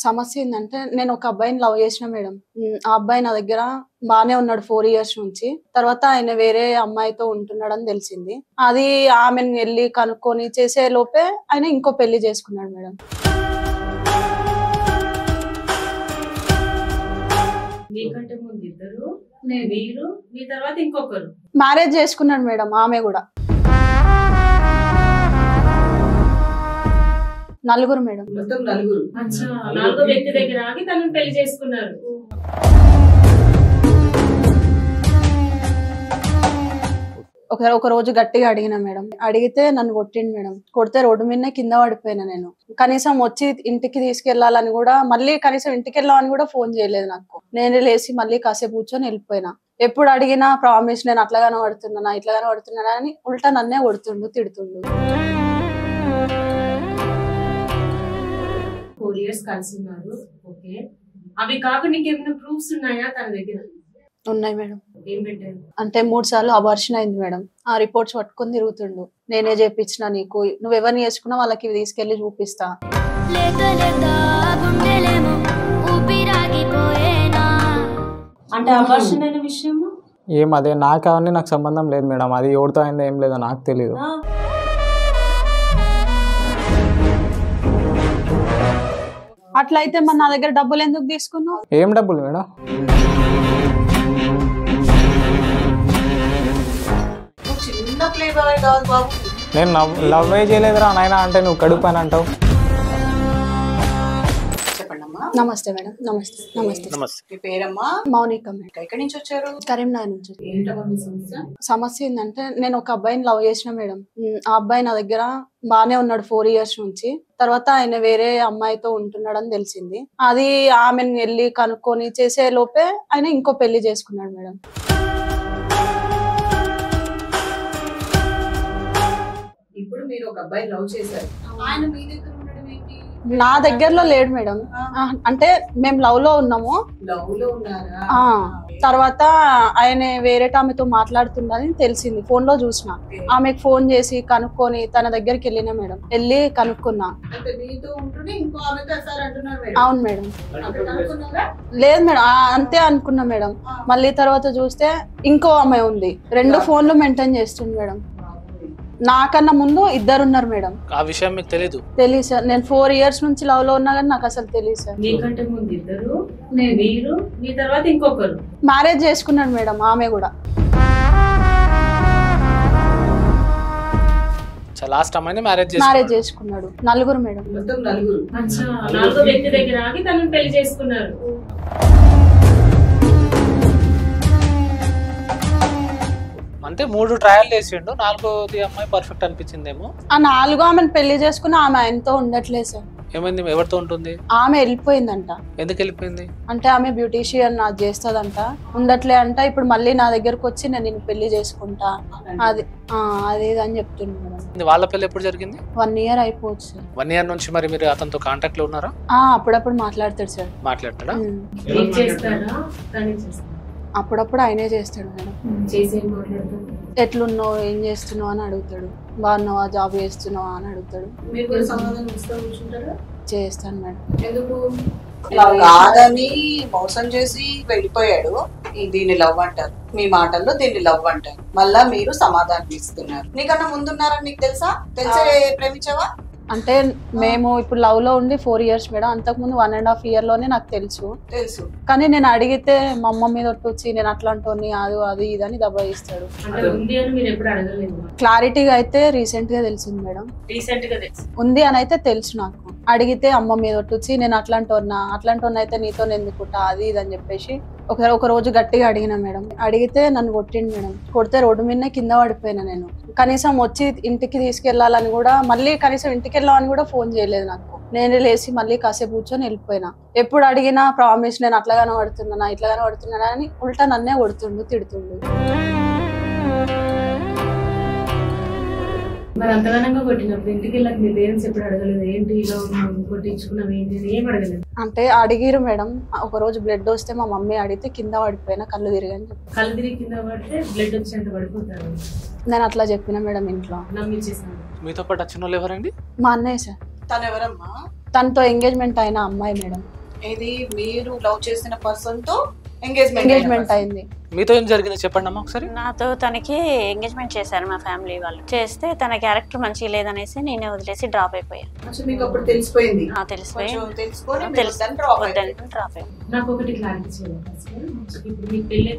సమస్య ఏంటంటే నేను ఒక అబ్బాయిని లవ్ చేసిన మేడం. ఆ అబ్బాయి నా దగ్గర బానే ఉన్నాడు 4 years నుంచి. తర్వాత ఆయన వేరే అమ్మాయితో ఉంటున్నాడని తెలిసింది. అది ఆమెను వెళ్ళి కనుక్కొని చేసే లోపే ఆయన ఇంకో పెళ్లి చేసుకున్నాడు మేడం. మీకంటే ముందు ఇద్దరు, మీరు, మీ తర్వాత ఇంకొకరు మ్యారేజ్ చేసుకున్నాడు మేడం. ఆమె కూడా నలుగురు మేడం. మొత్తం నలుగురు. అచ్చా, నాలుగో వ్యక్తి దగ్గర ఆగి తనను పెళ్లి చేసుకున్నారు. ఒక రోజు గట్టిగా అడిగిన మేడం. అడిగితే నన్ను కొట్టిండు మేడం. కొడితే రోడ్డు మీదనే కింద పడిపోయినా నేను. కనీసం వచ్చి ఇంటికి తీసుకెళ్లాలని కూడా, మళ్ళీ కనీసం ఇంటికి వెళ్ళాలని కూడా ఫోన్ చేయలేదు నాకు. నేనే లేచి మళ్ళీ కాసేపు కూర్చొని వెళ్ళిపోయినా. ఎప్పుడు అడిగినా ప్రామిస్ నేను అట్లాగానే పడుతున్నానా ఇట్లాగానే పడుతున్నానా అని ఉల్టా నన్నే కొడుతుండు, తిడుతుండు. 4 years కలిసి ఉన్నారు. ఓకే, అవి కాక నీకేమైనా ప్రూఫ్స్ ఉన్నాయా తన దగ్గర? ఉన్నాయి మేడం. ఏం పెట్టారు? అంటే 3 సార్లు అబార్షన్ అయింది మేడం. ఆ రిపోర్ట్స్ పట్టుకొని తిరుగుతుండు. నేనే చేపించిన, నీకు నువ్వు ఎవరిని చేసుకున్నా వాళ్ళకి ఇవి తీసుకెళ్లి చూపిస్తా. అంటే అబార్షన్ అయిన విషయం ఏం అదే నాకు అవన్నీ నాకు సంబంధం లేదు మేడం. అది ఎవరితో అయిందో ఏం లేదో నాకు తెలియదు. అట్లయితే మరి నా దగ్గర డబ్బులు ఎందుకు తీసుకున్నావు? ఏం డబ్బులు మేడం? చిన్న ప్లే బాయ్ కాదు బాబు. నేను లవ్ చేయలేదురా నాయన అంటే నువ్వు కడుపు అని అంటావు. నమస్తే మేడం. నమస్తే. నమస్తే. మీ పేరమ్మా? మౌనిక మేడం. ఎక్కడి నుంచి వచ్చారు? కరీంనగర్ నుంచి. సమస్య ఏంటంటే నేను ఒక అబ్బాయిని లవ్ చేసిన మేడం. ఆ అబ్బాయి నా దగ్గర బానే ఉన్నాడు 4 years నుంచి. తర్వాత ఆయన వేరే అమ్మాయితో ఉంటున్నాడని తెలిసింది. అది ఆమెను వెళ్ళి కనుక్కొని చేసే లోపే ఆయన ఇంకో పెళ్లి చేసుకున్నాడు మేడం. ఇప్పుడు మీరు ఒక అబ్బాయి లవ్ చేశారు, ఆయన మీ దగ్గర ఉండడం ఏంటి? నా దగ్గరలో లేడు మేడం. అంటే మేము లవ్ లో ఉన్నాము. లవ్ లో ఉన్నారా? తర్వాత ఆయన వేరే ఆమెతో మాట్లాడుతుందని తెలిసింది. ఫోన్ లో చూసిన. ఆమెకు ఫోన్ చేసి కనుక్కొని తన దగ్గరికి వెళ్ళినా మేడం. వెళ్ళి కనుక్కున్నా. అవును మేడం. లేదు మేడం, అంతే అనుకున్నా మేడం. మళ్ళీ తర్వాత చూస్తే ఇంకో అమ్మాయి ఉంది. 2 ఫోన్లు మెయింటైన్ చేస్తుంది మేడం. నాకన్నా ముందు 2 ఉన్నారు మేడం. ఆ విషయం మీకు తెలీదు? తెలియదు సార్. నేను 4 years నుంచి లవ్ లో ఉన్నా కానీ నాకు అసలు తెలియదు సార్. మీకంటే ముందు ఇద్దరు, మీరు, మీ తర్వాత ఇంకొకరు మ్యారేజ్ చేసుకున్నాడు మేడం. ఆమె కూడా లాస్ట్ అమ్మాయిని మ్యారేజ్ చేసుకున్నాడు. నలుగురు మేడం. మొత్తం నలుగురు. అచ్చా, నాలుగో వ్యక్తి దగ్గర ఆగి తనను పెళ్లి చేసుకున్నారు. అంటే 3 ట్రయల్ చేసిండు, 4వ అమ్మాయి పర్ఫెక్ట్ అనిపించిందేమో. ఆ 4వ ఆమెను పెళ్లి చేసుకున్న ఆమె ఆయనతో ఉండట్లేదు సార్. ఏమైంది? ఎవరితో ఉంటుంది? ఆమె వెళ్ళిపోయిందంట. ఎందుకు వెళ్ళిపోయింది? అంటే ఆమె బ్యూటీషియన్ నాకు చేస్తుందంట, ఉండట్లే అంట. ఇప్పుడు మళ్ళీ నా దగ్గరకు వచ్చి నేను నిన్ను పెళ్లి చేసుకుంటా అది అని చెప్తున్నాను. వాళ్ళ పెళ్లి ఎప్పుడు జరిగింది? 1 year అయిపోవచ్చు సార్. 1 year నుంచి మరి మీరు అతనితో కాంటాక్ట్ లో ఉన్నారా? అప్పుడప్పుడు మాట్లాడతాడు సార్. మాట్లాడతాడా? అప్పుడప్పుడు ఆయనే చేస్తాడు మేడం. ఎట్లున్నావు, ఏం చేస్తున్నావు అని అడుగుతాడు. బాగున్నావా, జాబ్ చేస్తున్నావా అని అడుగుతాడు. చేస్తాను మేడం. ఎందుకు కాదని మోసం చేసి వెళ్ళిపోయాడు. దీన్ని లవ్ అంటారు, మీ మాటల్లో దీన్ని లవ్ అంటారు. మళ్ళా మీరు సమాధానం ఇస్తున్నారు. నీకన్నా ముందున్నారని నీకు తెలుసా? తెలిసే ప్రేమించావా? అంటే మేము ఇప్పుడు లవ్ లో ఉండి 4 years మేడం. అంతకుముందు 1.5 year లోనే నాకు తెలుసు. కానీ నేను అడిగితే మా అమ్మ మీద వచ్చి నేను అట్లాంటి అది ఇదని దబాయిస్తాడు. క్లారిటీగా అయితే రీసెంట్ గా తెలిసింది మేడం. ఉంది అని అయితే తెలుసు నాకు. అడిగితే అమ్మ మీద వచ్చి నేను అట్లాంటి అయితే నీతో ఎందుకుంటా అది ఇదని చెప్పేసి ఒక రోజు గట్టిగా అడిగిన మేడం. అడిగితే నన్ను కొట్టిండు మేడం. కొడితే రోడ్డు మీదనే కింద పడిపోయినా నేను. కనీసం వచ్చి ఇంటికి తీసుకెళ్లాలని కూడా, మళ్ళీ కనీసం ఇంటికి వెళ్ళాలని కూడా ఫోన్ చేయలేదు నాకు. నేనే లేచి మళ్ళీ కాసేపు కూర్చొని వెళ్ళిపోయినా. ఎప్పుడు అడిగినా ప్రామిస్ నేను అట్లాగానే పడుతున్నానా ఇట్లాగానే పడుతున్నానా అని ఉల్టా నన్నే కొడుతుండు, తిడుతుండు. మరి అంతగానంగా కొట్టినప్పుడు ఇంటికి వెళ్ళాక మీ పేరెంట్స్ ఎప్పుడు అడగలేదు ఏంటి ఇలా కొట్టించుకున్నావు ఏంటి ఏం అడగలేదు? అంటే అడిగిరు మేడం. ఒక రోజు బ్లడ్ వస్తే మా మమ్మీ అడిగితే కింద పడిపోయినా, కళ్ళు తిరిగని చెప్పి. కళ్ళు తిరిగి కింద పడితే బ్లడ్ వచ్చి అంత పడిపోతారు. నేను అట్లా చెప్పిన మేడం ఇంట్లో. నమ్మించేసాను. మీతో పాటు వచ్చిన వాళ్ళు ఎవరండి? మా అన్నయ్య సార్. తను ఎవరమ్మా? తనతో ఎంగేజ్మెంట్ అయిన అమ్మాయి మేడం. ఇది మీరు లవ్ చేసిన పర్సన్ తో ఎంగేజ్మెంట్ ఎంగేజ్మెంట్ అయింది. మీతో ఏం జరిగింది చెప్పండి అమ్మా ఒకసారి. నాతో తనకి ఎంగేజ్మెంట్ చేశారు మా ఫ్యామిలీ వాళ్ళు. చేస్తే తన క్యారెక్టర్ మంచిగా లేదనేసి నేనే వదిలేసి డ్రాప్ అయిపోయా. మీకు అప్పుడు తెలిసిపోయింది? తెలిసిపోయి డ్రాప్ అయ్యా. నాకు ఒకటి క్లారిటీ చేయాలి. ఇప్పుడు మీకు పెళ్ళే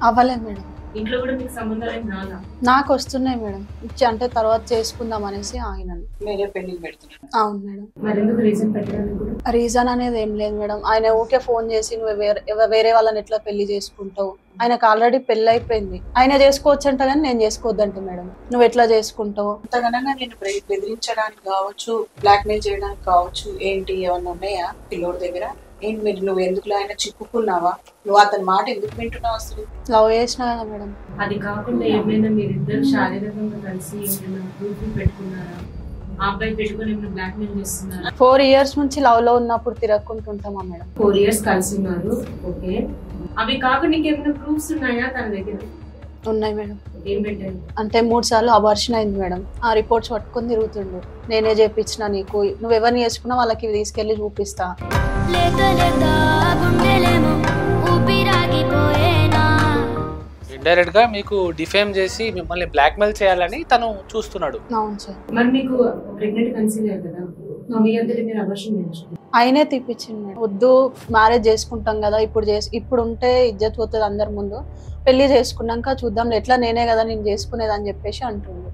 అవ్వలేదు మేడం. ఇంట్లో కూడా మీకు సంబంధాలు ఏం రాలా? నాకు వస్తున్నాయి మేడం. అంటే తర్వాత చేసుకుందాం అనేసి ఆగినాను. మీరే పెళ్లి పెడుతున్నారు? అవును మేడం. మరి ఎందుకు రీజన్ పెట్టడానికి కూడా? రీజన్ అనేది ఏం లేదు మేడం. ఆయన ఊకే ఫోన్ చేసి నువ్వు వేరే వాళ్ళని ఎట్లా పెళ్లి చేసుకుంటావు, ఆయనకు ఆల్రెడీ పెళ్లి అయిపోయింది, ఆయన చేసుకోవచ్చు అంట కానీ నేను చేసుకోవద్దంట మేడం, నువ్వు ఎట్లా చేసుకుంటావు. అంతగానంగా నేను బెదిరించడానికి కావచ్చు, బ్లాక్ మెయిల్ చేయడానికి కావచ్చు, ఏంటి ఏమన్నా ఉన్నాయా పిల్లోడి దగ్గర? ఏంటి మీరు నువ్వు ఎందుకు ఆయన చిక్కుకున్నావా? నువ్వు అతని మాట ఎందుకు వింటున్నావు? అసలు లవ్ చేసినా కదా మేడం. అది కాకుండా ఏమైనా మీరిద్దరు శారీరకంగా కలిసి ఏమైనా గ్రూప్ పెట్టుకున్నారా? ఆ అబ్బాయి పెట్టుకుని ఏమైనా బ్లాక్ మెయిల్ చేస్తున్నారా? 4 years నుంచి లవ్ లో ఉన్నప్పుడు తిరగకుంటుంటామా మేడం. 4 years కలిసి ఉన్నారు. ఓకే, అవి కాకుండా నీకేమైనా ప్రూఫ్స్ ఉన్నాయా తన దగ్గర? ఉన్నాయి మేడం. ఏం పెట్టారు? అంటే 3 సార్లు అబార్షన్ అయింది మేడం. ఆ రిపోర్ట్స్ పట్టుకొని తిరుగుతుండు. నేనే చేపించిన, నీకు నువ్వు ఎవరిని చేసుకున్నా వాళ్ళకి ఇవి తీసుకెళ్లి చూపిస్తా. ఇండైరెక్ట్ గా మీకు డిఫేమ్ చేసి మిమ్మల్ని బ్లాక్ మెయిల్ చేయాలని తను చూస్తున్నాడు. అవును సార్. మరి మీకు ప్రెగ్నెంట్ కన్సీవ్ అయ్యారు కదా, మీ అందరి మీరు అబార్షన్ చేయించుకున్నారు? ఆయనే తీపిచ్చింది మేడం. వద్దు, మ్యారేజ్ చేసుకుంటాం కదా, ఇప్పుడు ఉంటే ఇజ్జత్ పోతుంది అందరి ముందు, పెళ్లి చేసుకున్నాక చూద్దాం, ఎట్లా నేనే కదా నేను చేసుకునేది అని చెప్పేసి అంటుండు.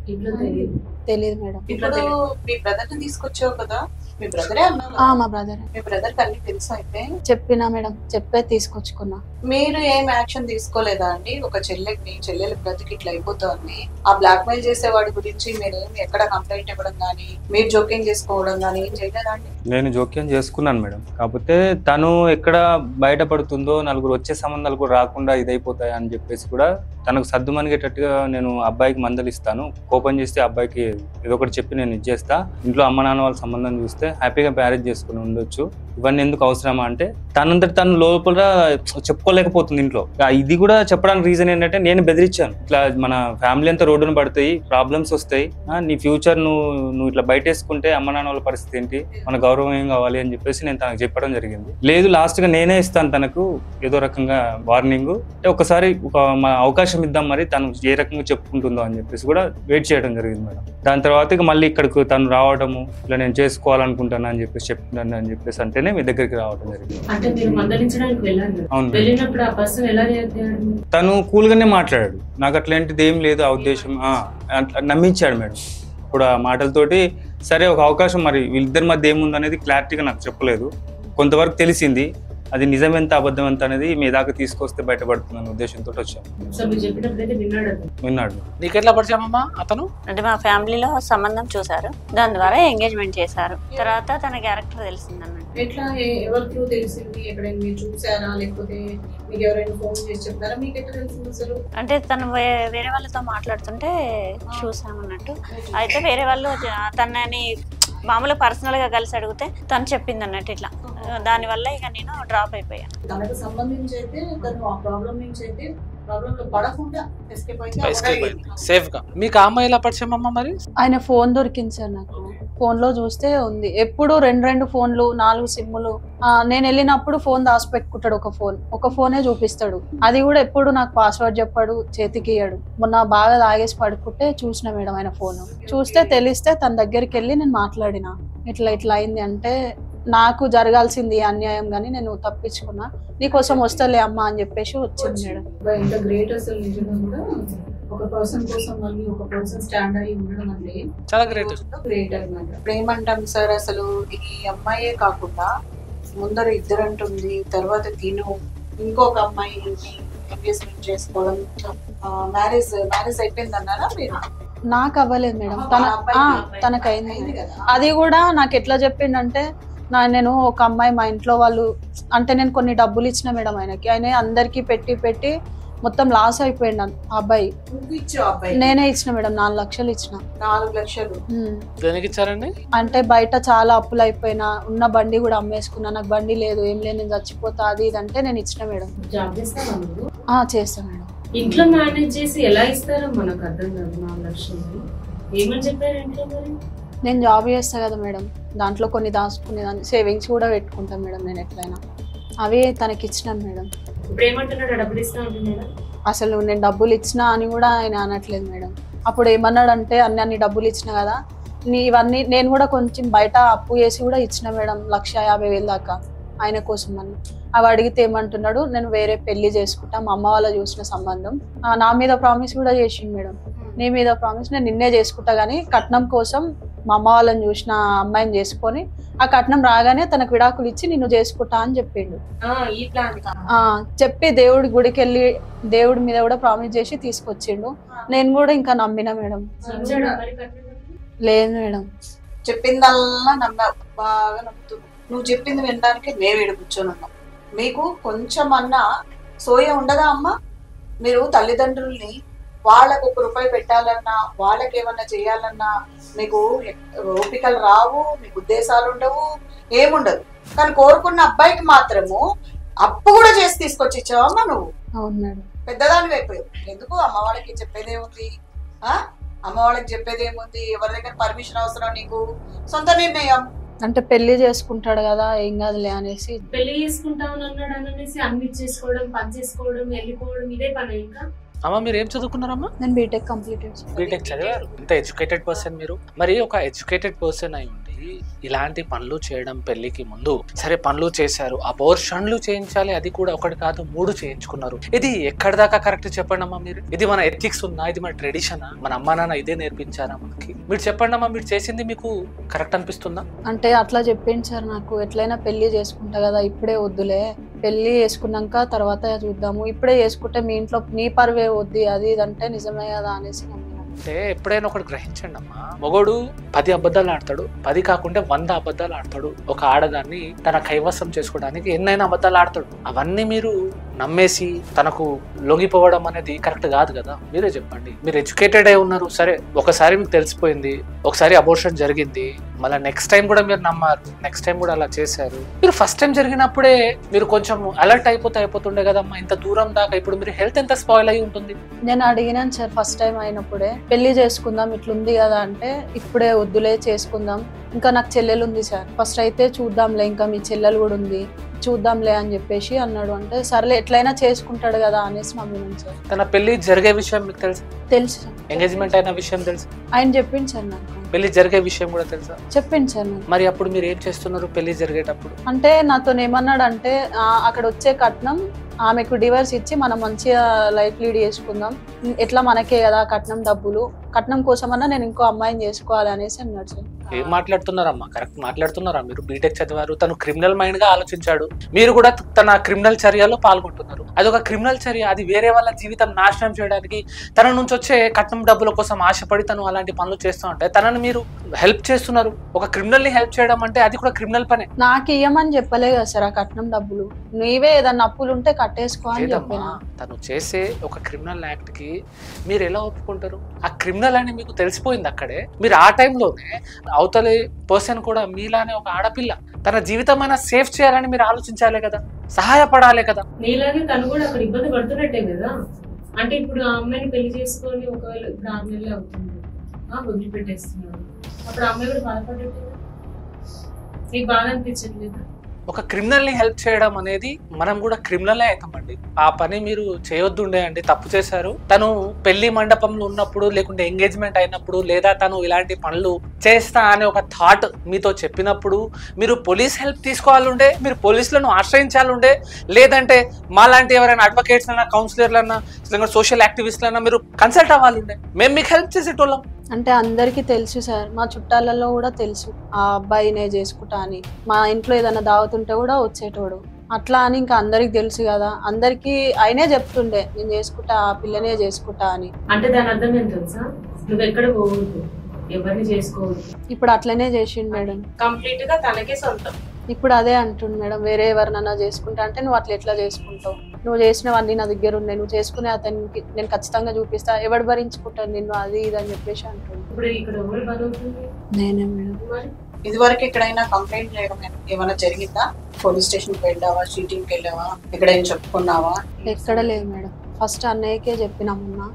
తెలియదు మేడం. ఇప్పుడు మీ బ్రదర్ ని తీసుకొచ్చావు కదా, మీ బ్రదరే అన్నా? మా బ్రదర్. మీ బ్రదర్ కి అన్ని తెలుసు అయితే? చెప్పినా మేడం, చెప్పే తీసుకొచ్చుకున్నా. మీరు ఏం యాక్షన్ తీసుకోలేదా అండి? ఒక చెల్లెల బ్రతికి ఇట్లా అయిపోతుంది, ఆ బ్లాక్ మెయిల్ చేసేవాడి గురించి మీరు ఎక్కడ కంప్లైంట్ ఇవ్వడం కానీ, మీరు జోక్యం చేసుకోవడం కానీ ఏం చేయలేదా అండి? నేను జోక్యం చేసుకున్నాను మేడం. కాకపోతే తను ఎక్కడ బయటపడుతుందో, నలుగురు వచ్చే సంబంధాలు కూడా రాకుండా ఇదైపోతాయి అని చెప్పేసి కూడా తనకు సర్దుమనిగేటట్టుగా నేను అబ్బాయికి మందలు ఇస్తాను, కోపం చేస్తే అబ్బాయికి ఏదో ఒకటి చెప్పి నేను ఇచ్చేస్తా, ఇంట్లో అమ్మ నాన్న వాళ్ళ సంబంధం చూస్తే హ్యాపీగా మ్యారేజ్ చేసుకుని ఉండొచ్చు, ఇవన్నీ ఎందుకు అవసరమా అంటే తనంతటి తను లోపల చెప్పుకోలేకపోతుంది ఇంట్లో. ఇది కూడా చెప్పడానికి రీజన్ ఏంటంటే నేను బెదిరించాను, ఇట్లా మన ఫ్యామిలీ అంతా రోడ్డును పడతాయి, ప్రాబ్లమ్స్ వస్తాయి, నీ ఫ్యూచర్ నువ్వు ఇట్లా బయటేసుకుంటే అమ్మ నాన్న వాళ్ళ పరిస్థితి ఏంటి, మన గౌరవం ఏం కావాలి అని చెప్పేసి నేను తనకు చెప్పడం జరిగింది. లేదు లాస్ట్ గా నేనే ఇస్తాను తనకు ఏదో రకంగా వార్నింగ్, అంటే ఒకసారి మా అవకాశం ఇద్దాం, మరి తను ఏ రకంగా చెప్పుకుంటుందో అని చెప్పేసి కూడా వెయిట్ చేయడం జరిగింది మేడం. దాని తర్వాత ఇక మళ్ళీ ఇక్కడికి తను రావడము, ఇలా నేను చేసుకోవాలనుకుంటాను అని చెప్పేసి చెప్తున్నాను అని చెప్పేసి అంటేనే మీ దగ్గరికి రావడం జరిగింది. అంటే మీరు మందలించడానికి వెళ్ళారు. అవును. వెళ్ళినప్పుడు ఆ పర్సన్ ఎలా రియాక్ట్ అయ్యాడు? తను కూల్ గానే మాట్లాడాడు, నాకు అట్లాంటిది ఏం లేదు ఆ ఉద్దేశం, నమ్మించాడు మేడం. ఇప్పుడు ఆ మాటలతోటి సరే ఒక అవకాశం, మరి వీళ్ళిద్దరి మధ్య ఏముంది అనేది క్లారిటీగా నాకు చెప్పలేదు, కొంతవరకు తెలిసింది, అది నిజమెంత అబద్ధం ఎంత అనేది మీ దాకా తీసుకొస్తే బయటపడుతుందన్న ఉద్దేశంతో వచ్చాను. విన్నాడు. నీకు ఎట్లా పరిచయం అమ్మా అతను? అంటే మా ఫ్యామిలీలో సంబంధం చూసారు, దాని ద్వారా ఎంగేజ్మెంట్ చేశారు. తర్వాత తన క్యారెక్టర్ తెలిసిందన్నమాట. ఎట్లా ఎవరికి తెలిసింది? ఎక్కడైనా మీరు చూసారా, లేకపోతే మీకు ఎవరైనా ఫోన్ చేసి చెప్పారా? మీకు ఎట్లా తెలిసింది అసలు? అంటే తను వేరే వాళ్ళతో మాట్లాడుతుంటే చూసామన్నట్టు. అయితే వేరే వాళ్ళు తనని మామూలుగా పర్సనల్ గా కలిసి అడిగితే తను చెప్పింది అన్నట్టు ఇట్లా, దానివల్ల ఇక నేను డ్రాప్ అయిపోయాను. తనకు సంబంధించి అయితే తను ఆ ప్రాబ్లం నుంచి అయితే ప్రాబ్లంలో పడకుండా సేఫ్ గా. మీకు ఆ అమ్మాయి ఎలా పరిచయం అమ్మా మరి? ఆయన ఫోన్ దొరికింది సార్ నాకు, ఫోన్ లో చూస్తే ఉంది. ఎప్పుడు 2 ఫోన్లు, 4 సిమ్ములు. నేను వెళ్ళినప్పుడు ఫోన్ దాచిపెట్టుకుంటాడు, ఒక ఫోనే చూపిస్తాడు, అది కూడా ఎప్పుడు నాకు పాస్వర్డ్ చెప్పాడు, చేతికి ఇయ్యాడు. మొన్న బాగా తాగేసి పడుకుంటే చూసిన మేడం ఆయన ఫోన్, చూస్తే తెలిస్తే తన దగ్గరికి వెళ్ళి నేను మాట్లాడినా, ఇట్లా అయింది అంటే, నాకు జరగాల్సింది అన్యాయం గానీ నేను తప్పించుకున్నా, నీకోసం వస్తలే అమ్మా అని చెప్పేసి వచ్చింది మేడం. ఇంత గ్రేట్ అసలు నిజంగా కూడా ఒక పర్సన్ కోసం మళ్ళీ ఒక పర్సన్ స్టాండ్ అయ్యి ఉండడం అంటే చాలా గ్రేట్ అన్నమాట. ప్రేమంటాం సార్. అసలు ఈ అమ్మాయే కాకుండా ముందర ఇద్దరు అంటుంది, తర్వాత తిను ఇంకొక అమ్మాయి ఎంగేజ్మెంట్ చేసుకోవడం, మ్యారేజ్ అయిపోయింది అన్నారా మీరు? నాకు అవ్వలేదు మేడం, తనకైంది. అది కూడా నాకు ఎట్లా చెప్పిండంటే, నేను ఒక అమ్మాయి మా ఇంట్లో వాళ్ళు అంటే నేను కొన్ని డబ్బులు ఇచ్చిన మేడం ఆయనకి, ఆయన అందరికి పెట్టి మొత్తం లాస్ అయిపోయింది ఆ అబ్బాయి. నేనే ఇచ్చిన మేడం, 4 లక్షలు ఇచ్చిన. 4 లక్షలు దేనికి ఇచ్చారండి? అంటే బయట చాలా అప్పులు అయిపోయినా, ఉన్న బండి కూడా అమ్మేసుకున్నా, నాకు బండి లేదు, ఏం లేదు, నేను చచ్చిపోతా, అది ఇది అంటే నేను ఇచ్చిన మేడం. చేస్తా మేడం. ఇంట్లో మేనేజ్ చేసి ఎలా ఇస్తారో మనకు అర్థం కాదు. 4 లక్షలు ఏమని చెప్పారు ఇంట్లో? మరి నేను జాబ్ చేస్తా కదా మేడం, దాంట్లో కొన్ని దాచుకునేదాన్ని, సేవింగ్స్ కూడా పెట్టుకుంటాను మేడం నేను ఎట్లయినా. అవి తనకి ఇచ్చినాను మేడం. ఇప్పుడు ఏమంటున్నాడు, డబ్బులు ఇస్తా ఉంటున్నాడా? అసలు నేను డబ్బులు ఇచ్చినా అని కూడా ఆయన అనట్లేదు మేడం. అప్పుడు ఏమన్నాడంటే అన్ని డబ్బులు ఇచ్చిన కదా ఇవన్నీ నేను కూడా కొంచెం బయట అప్పు చేసి కూడా ఇచ్చిన మేడం, 1,50,000 దాకా ఆయన కోసం అని. అవి అడిగితే ఏమంటున్నాడు, నేను వేరే పెళ్లి చేసుకుంటా, మా అమ్మ వాళ్ళ చూసిన సంబంధం, నా మీద ప్రామిస్ కూడా చేసిండు మేడం. నీ మీద ప్రామిస్, నేను నిన్నే చేసుకుంటా కానీ కట్నం కోసం మా అమ్మ వాళ్ళని చూసిన అమ్మాయిని చేసుకొని ఆ కట్నం రాగానే తనకు విడాకులు ఇచ్చి నిన్ను చేసుకుంటా అని చెప్పిండు. ఈ ప్లాన్ చెప్పి దేవుడి గుడికి వెళ్ళి దేవుడి మీద కూడా ప్రామిస్ చేసి తీసుకొచ్చిండు. నేను కూడా ఇంకా నమ్మిన మేడం. లేదు మేడం. చెప్పిందల్లా నమ్మావు, బాగా నమ్ముతున్నావు. నువ్వు చెప్పింది వినడానికి మేము ఈడ కూర్చొని ఉన్నాం. మీకు కొంచెం అన్నా సోయ ఉండదా అమ్మ? మీరు తల్లిదండ్రుల్ని వాళ్ళకు ₹1 పెట్టాలన్నా, వాళ్ళకి ఏమన్నా చేయాలన్నా మీకు ఓపికలు రావు, మీకు ఉద్దేశాలు ఉండవు, ఏముండదు. కానీ కోరుకున్న అబ్బాయికి మాత్రము అప్పు కూడా చేసి తీసుకొచ్చి ఇచ్చావమ్మా నువ్వు. అవును మేడం. పెద్దదాని అయిపోయావు. ఎందుకు అమ్మ వాళ్ళకి చెప్పేదేముంది? అమ్మ వాళ్ళకి చెప్పేదేముంది? ఎవరి దగ్గర పర్మిషన్ అవసరం నీకు? సొంత నిర్ణయం. అంటే పెళ్లి చేసుకుంటాడు కదా, ఏం కాదులే అనేసి. పెళ్లి చేసుకుంటామని అన్నాడు అనేసి అన్ని చేసుకోవడం, పని చేసుకోవడం, వెళ్ళిపోవడం, ఇదే పని. ఇంకా అమ్మ మీరు ఏం చదువుకున్నారమ్మా? నేను బీటెక్ కంప్లీట్ చేశాను. బీటెక్ చదివారు. ఇంత ఎడ్యుకేటెడ్ పర్సన్ మీరు. మరి ఒక ఎడ్యుకేటెడ్ పర్సన్ అయి ఉండి ఇలాంటి పనులు చేయడం పెళ్లికి ముందు, సరే పనులు చేశారు, అబోర్షన్లు చేయించాలి, అది కూడా ఒకటి కాదు 3 చేయించుకున్నారు. ఇది ఎక్కడి దాకా కరెక్ట్ చెప్పండి అమ్మా మీరు. ఇది మన ఎథిక్స్ ఉందా? ఇది మన ట్రెడిషనా? మన అమ్మా నాన్న ఇదే నేర్పించారా మనకి? మీరు చెప్పండి అమ్మా, మీరు చేసింది మీకు కరెక్ట్ అనిపిస్తుందా? అంటే అట్లా చెప్పింది సార్ నాకు. ఎట్లయినా పెళ్లి చేసుకుంటా కదా, ఇప్పుడే వద్దులే, పెళ్లి చేసుకున్నాక తర్వాత చూద్దాము, ఇప్పుడే చేసుకుంటే మీ ఇంట్లో నీ పరువే వద్ది, అది ఇదంటే నిజమే కదా అనేసి నమ్మినాను. అంటే ఎప్పుడైనా ఒకటి గ్రహించండి అమ్మా, మొగోడు 10 అబద్ధాలు ఆడతాడు, 10 కాకుంటే 100 అబద్ధాలు ఆడతాడు. ఒక ఆడదాన్ని తన కైవసం చేసుకోవడానికి ఎన్నైనా అబద్ధాలు ఆడతాడు. అవన్నీ మీరు నమ్మేసి తనకు లొంగిపోవడం అనేది కరెక్ట్ కాదు కదా. మీరే చెప్పండి. మీరు ఎడ్యుకేటెడ్ అయి ఉన్నారు, సరే ఒకసారి మీకు తెలిసిపోయింది, ఒకసారి అబోర్షన్ జరిగింది, మళ్ళీ నెక్స్ట్ టైం కూడా మీరు నమ్మారు, నెక్స్ట్ టైం కూడా అలా చేశారు. మీరు ఫస్ట్ టైం జరిగినప్పుడే మీరు కొంచెం అలర్ట్ అయిపోతుండే కదమ్మా. ఇంత దూరం దాకా ఇప్పుడు మీరు హెల్త్ ఎంత స్పాయిల్ అయి ఉంటుంది. నేను అడిగినాను సార్ ఫస్ట్ టైం అయినప్పుడే, పెళ్లి చేసుకుందాం ఇట్లుంది కదా అంటే, ఇప్పుడే వద్దులే చేసుకుందాం, ఇంకా నాకు చెల్లెలు ఉంది సార్, ఫస్ట్ అయితే చూద్దాంలే, ఇంకా మీ చెల్లెలు కూడా ఉంది చూద్దాంలే అని చెప్పేసి అన్నాడు. అంటే సర్లే ఎట్లయినా చేసుకుంటాడు కదా అనేసి నమ్మినాను సార్. తన పెళ్లి జరిగే విషయం మీకు తెలుసు? తెలుసు. ఎంగేజ్మెంట్ అయిన విషయం తెలుసు? ఆయన చెప్పింది సార్ నాకు. పెళ్లి జరిగే విషయం కూడా తెలుసా? చెప్పింది సార్ నాకు. మరి అప్పుడు మీరు ఏం చేస్తున్నారు పెళ్లి జరిగేటప్పుడు? అంటే నాతో ఏమన్నాడు అంటే, అక్కడ వచ్చే కట్నం ఆమెకు డివర్స్ ఇచ్చి మనం మంచిగా లైఫ్ లీడ్ చేసుకుందాం, ఎట్లా మనకే కదా కట్నం డబ్బులు, కట్నం కోసమన్నా నేను ఇంకో అమ్మాయిని చేసుకోవాలి అనేసి అన్నాడు సార్. ఏం మాట్లాడుతున్నారమ్మా? కరెక్ట్ మాట్లాడుతున్నారా? మీరు బీటెక్ చదివారు, తను క్రిమినల్ మైండ్ గా ఆలోచించాడు, మీరు కూడా తన క్రిమినల్ చర్యలో పాల్గొంటున్నారు. అది ఒక క్రిమినల్ చర్య, అది వేరే వాళ్ళ జీవితం నాశనం చేయడానికి, తన నుంచి వచ్చే కట్నం డబ్బుల కోసం ఆశపడి తను అలాంటి పనులు చేస్తూ ఉంటే తనని మీరు హెల్ప్ చేస్తున్నారు. ఒక క్రిమినల్ ని హెల్ప్ చేయడం అంటే అది కూడా క్రిమినల్ పనే. నాకు ఇయ్యమని చెప్పలే కదా సార్ ఆ కట్నం డబ్బులు, నీవే ఏదన్నా అప్పులు ఉంటే కట్టేసుకో అని చెప్పిన. తను చేసే ఒక క్రిమినల్ యాక్ట్ కి మీరు ఎలా ఒప్పుకుంటారు? ఆ క్రిమినల్ అని మీకు తెలిసిపోయింది అక్కడే. మీరు ఆ టైంలోనే అవతలి పర్సన్ కూడా మీలానే ఒక ఆడపిల్ల, తన జీవితం అయినా సేఫ్ చేయాలని మీరు ఆలోచించాలే కదా, సహాయపడాలే కదా. నీలాగే తను కూడా అక్కడ ఇబ్బంది పడుతున్నట్టే కదా. అంటే ఇప్పుడు ఆ అమ్మాయిని పెళ్లి చేసుకొని ఒకవేళ ఇప్పుడు 6 నెలలు అవుతుంది, వదిలిపెట్టేస్తున్నాడు, అప్పుడు ఆ అమ్మాయి కూడా బాధపడ్డట్టు నీకు బాగా అనిపించండి లేదా? ఒక క్రిమినల్ ని హెల్ప్ చేయడం అనేది మనం కూడా క్రిమినలే అవుతామండి. ఆ పని మీరు చేయొద్దుండే అండి, తప్పు చేశారు. తను పెళ్లి మండపంలో ఉన్నప్పుడు, లేకుంటే ఎంగేజ్మెంట్ అయినప్పుడు, లేదా తను ఇలాంటి పనులు చేస్తా అనే ఒక థాట్ మీతో చెప్పినప్పుడు మీరు పోలీస్ హెల్ప్ తీసుకోవాలండే, మీరు పోలీసులను ఆశ్రయించాలండే, లేదంటే మాలాంటి ఎవరైనా అడ్వకేట్స్ అన్నా, కౌన్సిలర్లన్నా, సోషల్ యాక్టివిస్ట్లన్నా మీరు కన్సల్ట్ అవ్వాలండే. మేము మీకు హెల్ప్ చేసేటోళ్ళం. అంటే అందరికీ తెలుసు సార్, మా చుట్టాలలో కూడా తెలుసు ఆ అబ్బాయినే చేసుకుంటా అని. మా ఇంట్లో ఏదైనా దావుతుంటే కూడా వచ్చేటోడు, అట్లా అని ఇంకా అందరికి తెలుసు కదా. అందరికి ఆయనే చెప్తుండే నేను చేసుకుంటా, ఆ పిల్లనే చేసుకుంటా అని. అంటే దాని అర్థం ఏం తెలుసా? నువ్వు ఎక్కడ పోవద్దు, ఎవరిని చేసుకోవద్దు. ఇప్పుడు అట్లనే చేసిండు మేడం, కంప్లీట్ గా తనకే సొంతం. ఇప్పుడు అదే అంటుండు మేడం, వేరే ఎవరినన్నా చేసుకుంటా అంటే నువ్వు అట్లా ఎట్లా చేసుకుంటావు, నువ్వు చేసినవన్నీ నా దగ్గర ఉన్నాయి, నువ్వు చేసుకునే అతనికి నేను ఖచ్చితంగా చూపిస్తా, ఎవడు భరించుకుంటాను నిన్ను, అది ఇది అని చెప్పేసి అంటుంది. ఇప్పుడు ఇక్కడ ఎవరు బతుకుతుంది? నేనే మేడం. మరి ఇదివరకు ఎక్కడైనా కంప్లైంట్ చేయడం ఏమైనా జరిగిందా? పోలీస్ స్టేషన్కి వెళ్ళావా, షీటింగ్కి వెళ్ళావా, ఎక్కడైనా చెప్పుకున్నావా? ఎక్కడ లేదు మేడం, ఫస్ట్ అన్నయ్యకే చెప్పినామన్నా,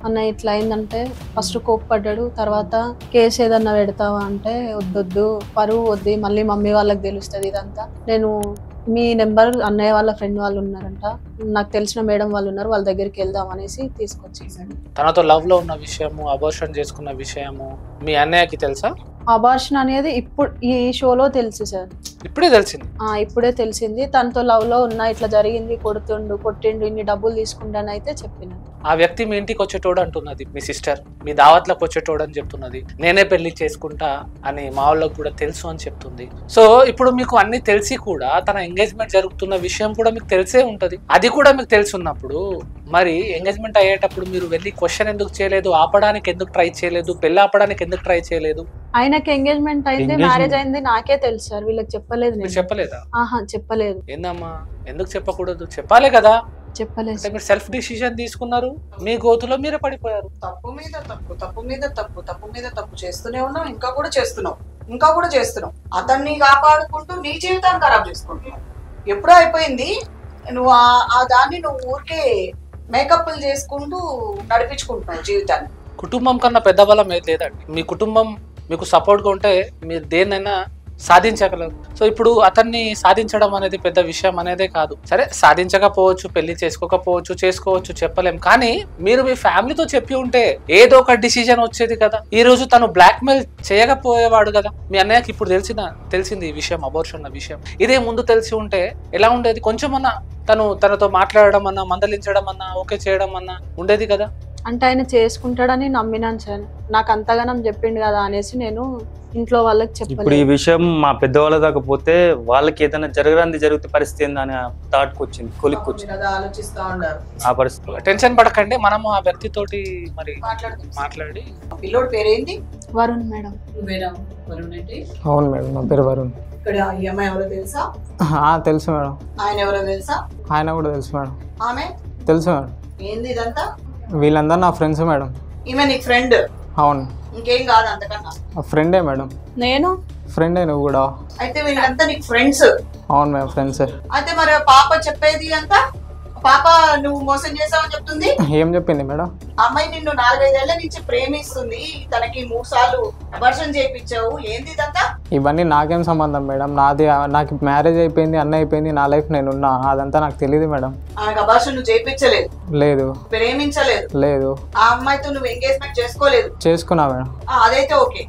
అన్న ఇట్లా అయిందంటే ఫస్ట్ కోప్పడ్డాడు. తర్వాత కేసు ఏదన్నా పెడతావా అంటే వద్దొద్దు, పరువు వద్దు, మళ్ళీ మమ్మీ వాళ్ళకి తెలుస్తుంది ఇదంతా. నేను మీ నెంబర్ అన్నయ్య వాళ్ళ ఫ్రెండ్ వాళ్ళు ఉన్నారంట, నాకు తెలిసిన మేడం వాళ్ళు ఉన్నారు, వాళ్ళ దగ్గరికి వెళ్దాం అనేసి తీసుకొచ్చేసాడు. తనతో లవ్ లో ఉన్న విషయము, అబార్షన్ చేసుకున్న విషయము మీ అన్నయ్యకి తెలుసా? అబార్షన్ అనేది ఇప్పుడు ఈ షోలో తెలుసు సార్. ఇప్పుడే తెలిసింది? ఇప్పుడే తెలిసింది. తనతో లవ్ లో ఉన్నా, ఇట్లా జరిగింది, కొట్టిండు, ఇన్ని డబ్బులు తీసుకుంటానైతే చెప్పిన. ఆ వ్యక్తి మీ ఇంటికి వచ్చేటోడు అంటున్నది మీ సిస్టర్, మీ దావత్లకు వచ్చేటోడు అని చెప్తున్నది, నేనే పెళ్లి చేసుకుంటా అని మా వాళ్ళకి కూడా తెలుసు అని చెప్తుంది. సో ఇప్పుడు మీకు అన్ని తెలిసి కూడా తన ఎంగేజ్మెంట్ జరుగుతున్న విషయం కూడా మీకు తెలిసే ఉంటది. అది కూడా మీకు తెలుసున్నప్పుడు మరి ఎంగేజ్మెంట్ అయ్యేటప్పుడు మీరు వెళ్ళి క్వశ్చన్ ఎందుకు చేయలేదు, ఆపడానికి ఎందుకు ట్రై చేయలేదు, పెళ్లి ఆపడానికి ఎందుకు ట్రై చేయలేదు? ఆయనకి ఎంగేజ్మెంట్ అయింది, మ్యారేజ్ అయింది నాకే తెలుసు సార్, వీళ్ళకి చెప్పలేదు. మీరు చెప్పలేదా? చెప్పలేదు. ఏందమ్మా ఎందుకు చెప్పకూడదు? చెప్పాలి కదా. చెప్పలేదు. మీరు సెల్ఫ్ డిసిషన్ తీసుకున్నారు, మీ గోతులో మీరే పడిపోయారు. తప్పు మీద తప్పు, తప్పు మీద తప్పు, తప్పు మీద తప్పు చేస్తూనే ఉన్నావు, ఇంకా కూడా చేస్తున్నావు. అతన్ని కాపాడుకుంటూ నీ జీవితాన్ని ఖరాబ్ చేసుకుంటున్నావు. ఎప్పుడో అయిపోయింది. నువ్వు ఆ దాన్ని నువ్వు ఊరికే మేకప్లు చేసుకుంటూ నడిపించుకుంటున్నావు జీవితాన్ని. కుటుంబం కన్నా పెద్ద బలం ఏది లేదండి. మీ కుటుంబం మీకు సపోర్ట్గా ఉంటే మీరు దేన్నైనా సాధించగలరు. సో ఇప్పుడు అతన్ని సాధించడం అనేది పెద్ద విషయం అనేదే కాదు. సరే సాధించకపోవచ్చు, పెళ్లి చేసుకోవచ్చు, చెప్పలేం. కానీ మీరు మీ ఫ్యామిలీతో చెప్పి ఉంటే ఏదో ఒక డిసిజన్ వచ్చేది కదా. ఈ రోజు తను బ్లాక్మెయిల్ చేయకపోయేవాడు కదా. మీ అన్నయ్యకి ఇప్పుడు తెలిసింది ఈ విషయం, అబార్షన్ విషయం. ఇదే ముందు తెలిసి ఉంటే ఎలా ఉండేది? కొంచెమన్నా తనతో మాట్లాడడం అన్నా, మందలించడం అన్నా, ఓకే చేయడం అన్నా ఉండేది కదా. అంటే ఆయన చేసుకుంటాడని నమ్మినాను సార్, నాకు అంతగానం చెప్పిండు కదా అనేసి నేను ఇంట్లో వాళ్ళకి చెప్పాను. ఇప్పుడు ఈ విషయం మా పెద్దవాళ్ళ దాకా పోతే వాళ్ళకి ఏదైనా జరిగితే పరిస్థితి ఏందని థాట్కి వచ్చింది, కొలిక్కి వచ్చింది. ఆలోచిస్తా ఉన్నారు. ఆ పరిస్థితి టెన్షన్ పడకండి, మనము ఆ వ్యక్తితోటి మరి మాట్లాడి. పిల్లోడు పేరేంటి? వరుణ్ మేడం. అవును మేడం, నా పేరు వరుణ్. ఇక్కడ ఈఎంఐ ఎవరో తెలుసా? తెలుసు మేడం. ఆయన ఎవరో తెలుసా? ఆయన కూడా తెలుసు మేడం. ఆమె తెలుసు మేడం. ఏంది ఇదంతా? వీళ్ళందరూ నా ఫ్రెండ్స్ మేడం. ఈమె నీకు ఫ్రెండ్? అవును. ఇంకేం కాదు అంతకన్నా? ఫ్రెండే మేడం. నేను ఫ్రెండే. నువ్వు కూడా? అయితే వీళ్ళంతా నీకు ఫ్రెండ్స్? అవును మేడం, ఫ్రెండ్స్. అయితే మరి పాప చెప్పేది అంతా, పాప నువ్వు మోసం చేసావని చెప్తుంది. ఏం చెప్పింది మేడం? అమ్మాయి నిన్ను 4-5 ఏళ్ల నుంచి ప్రేమిస్తుంది, తనకి 3 సార్లు అబార్షన్ చేయించావు, ఏంది ఇదంతా? ఇవన్నీ నాకేం సంబంధం మేడం? నాకు మ్యారేజ్ అయిపోయింది, అన్న అయిపోయింది, నా లైఫ్ నేనున్నా, అదంతా నాకు తెలియదు మేడం. ఆమెకు అబార్షన్ నువ్వు చేయించలేదు? లేదు. ప్రేమించలేదు? లేదు. ఆ అమ్మాయితో నువ్వు ఎంగేజ్మెంట్ చేసుకోలేదు? చేసుకున్నా మేడం. అదైతే ఓకే.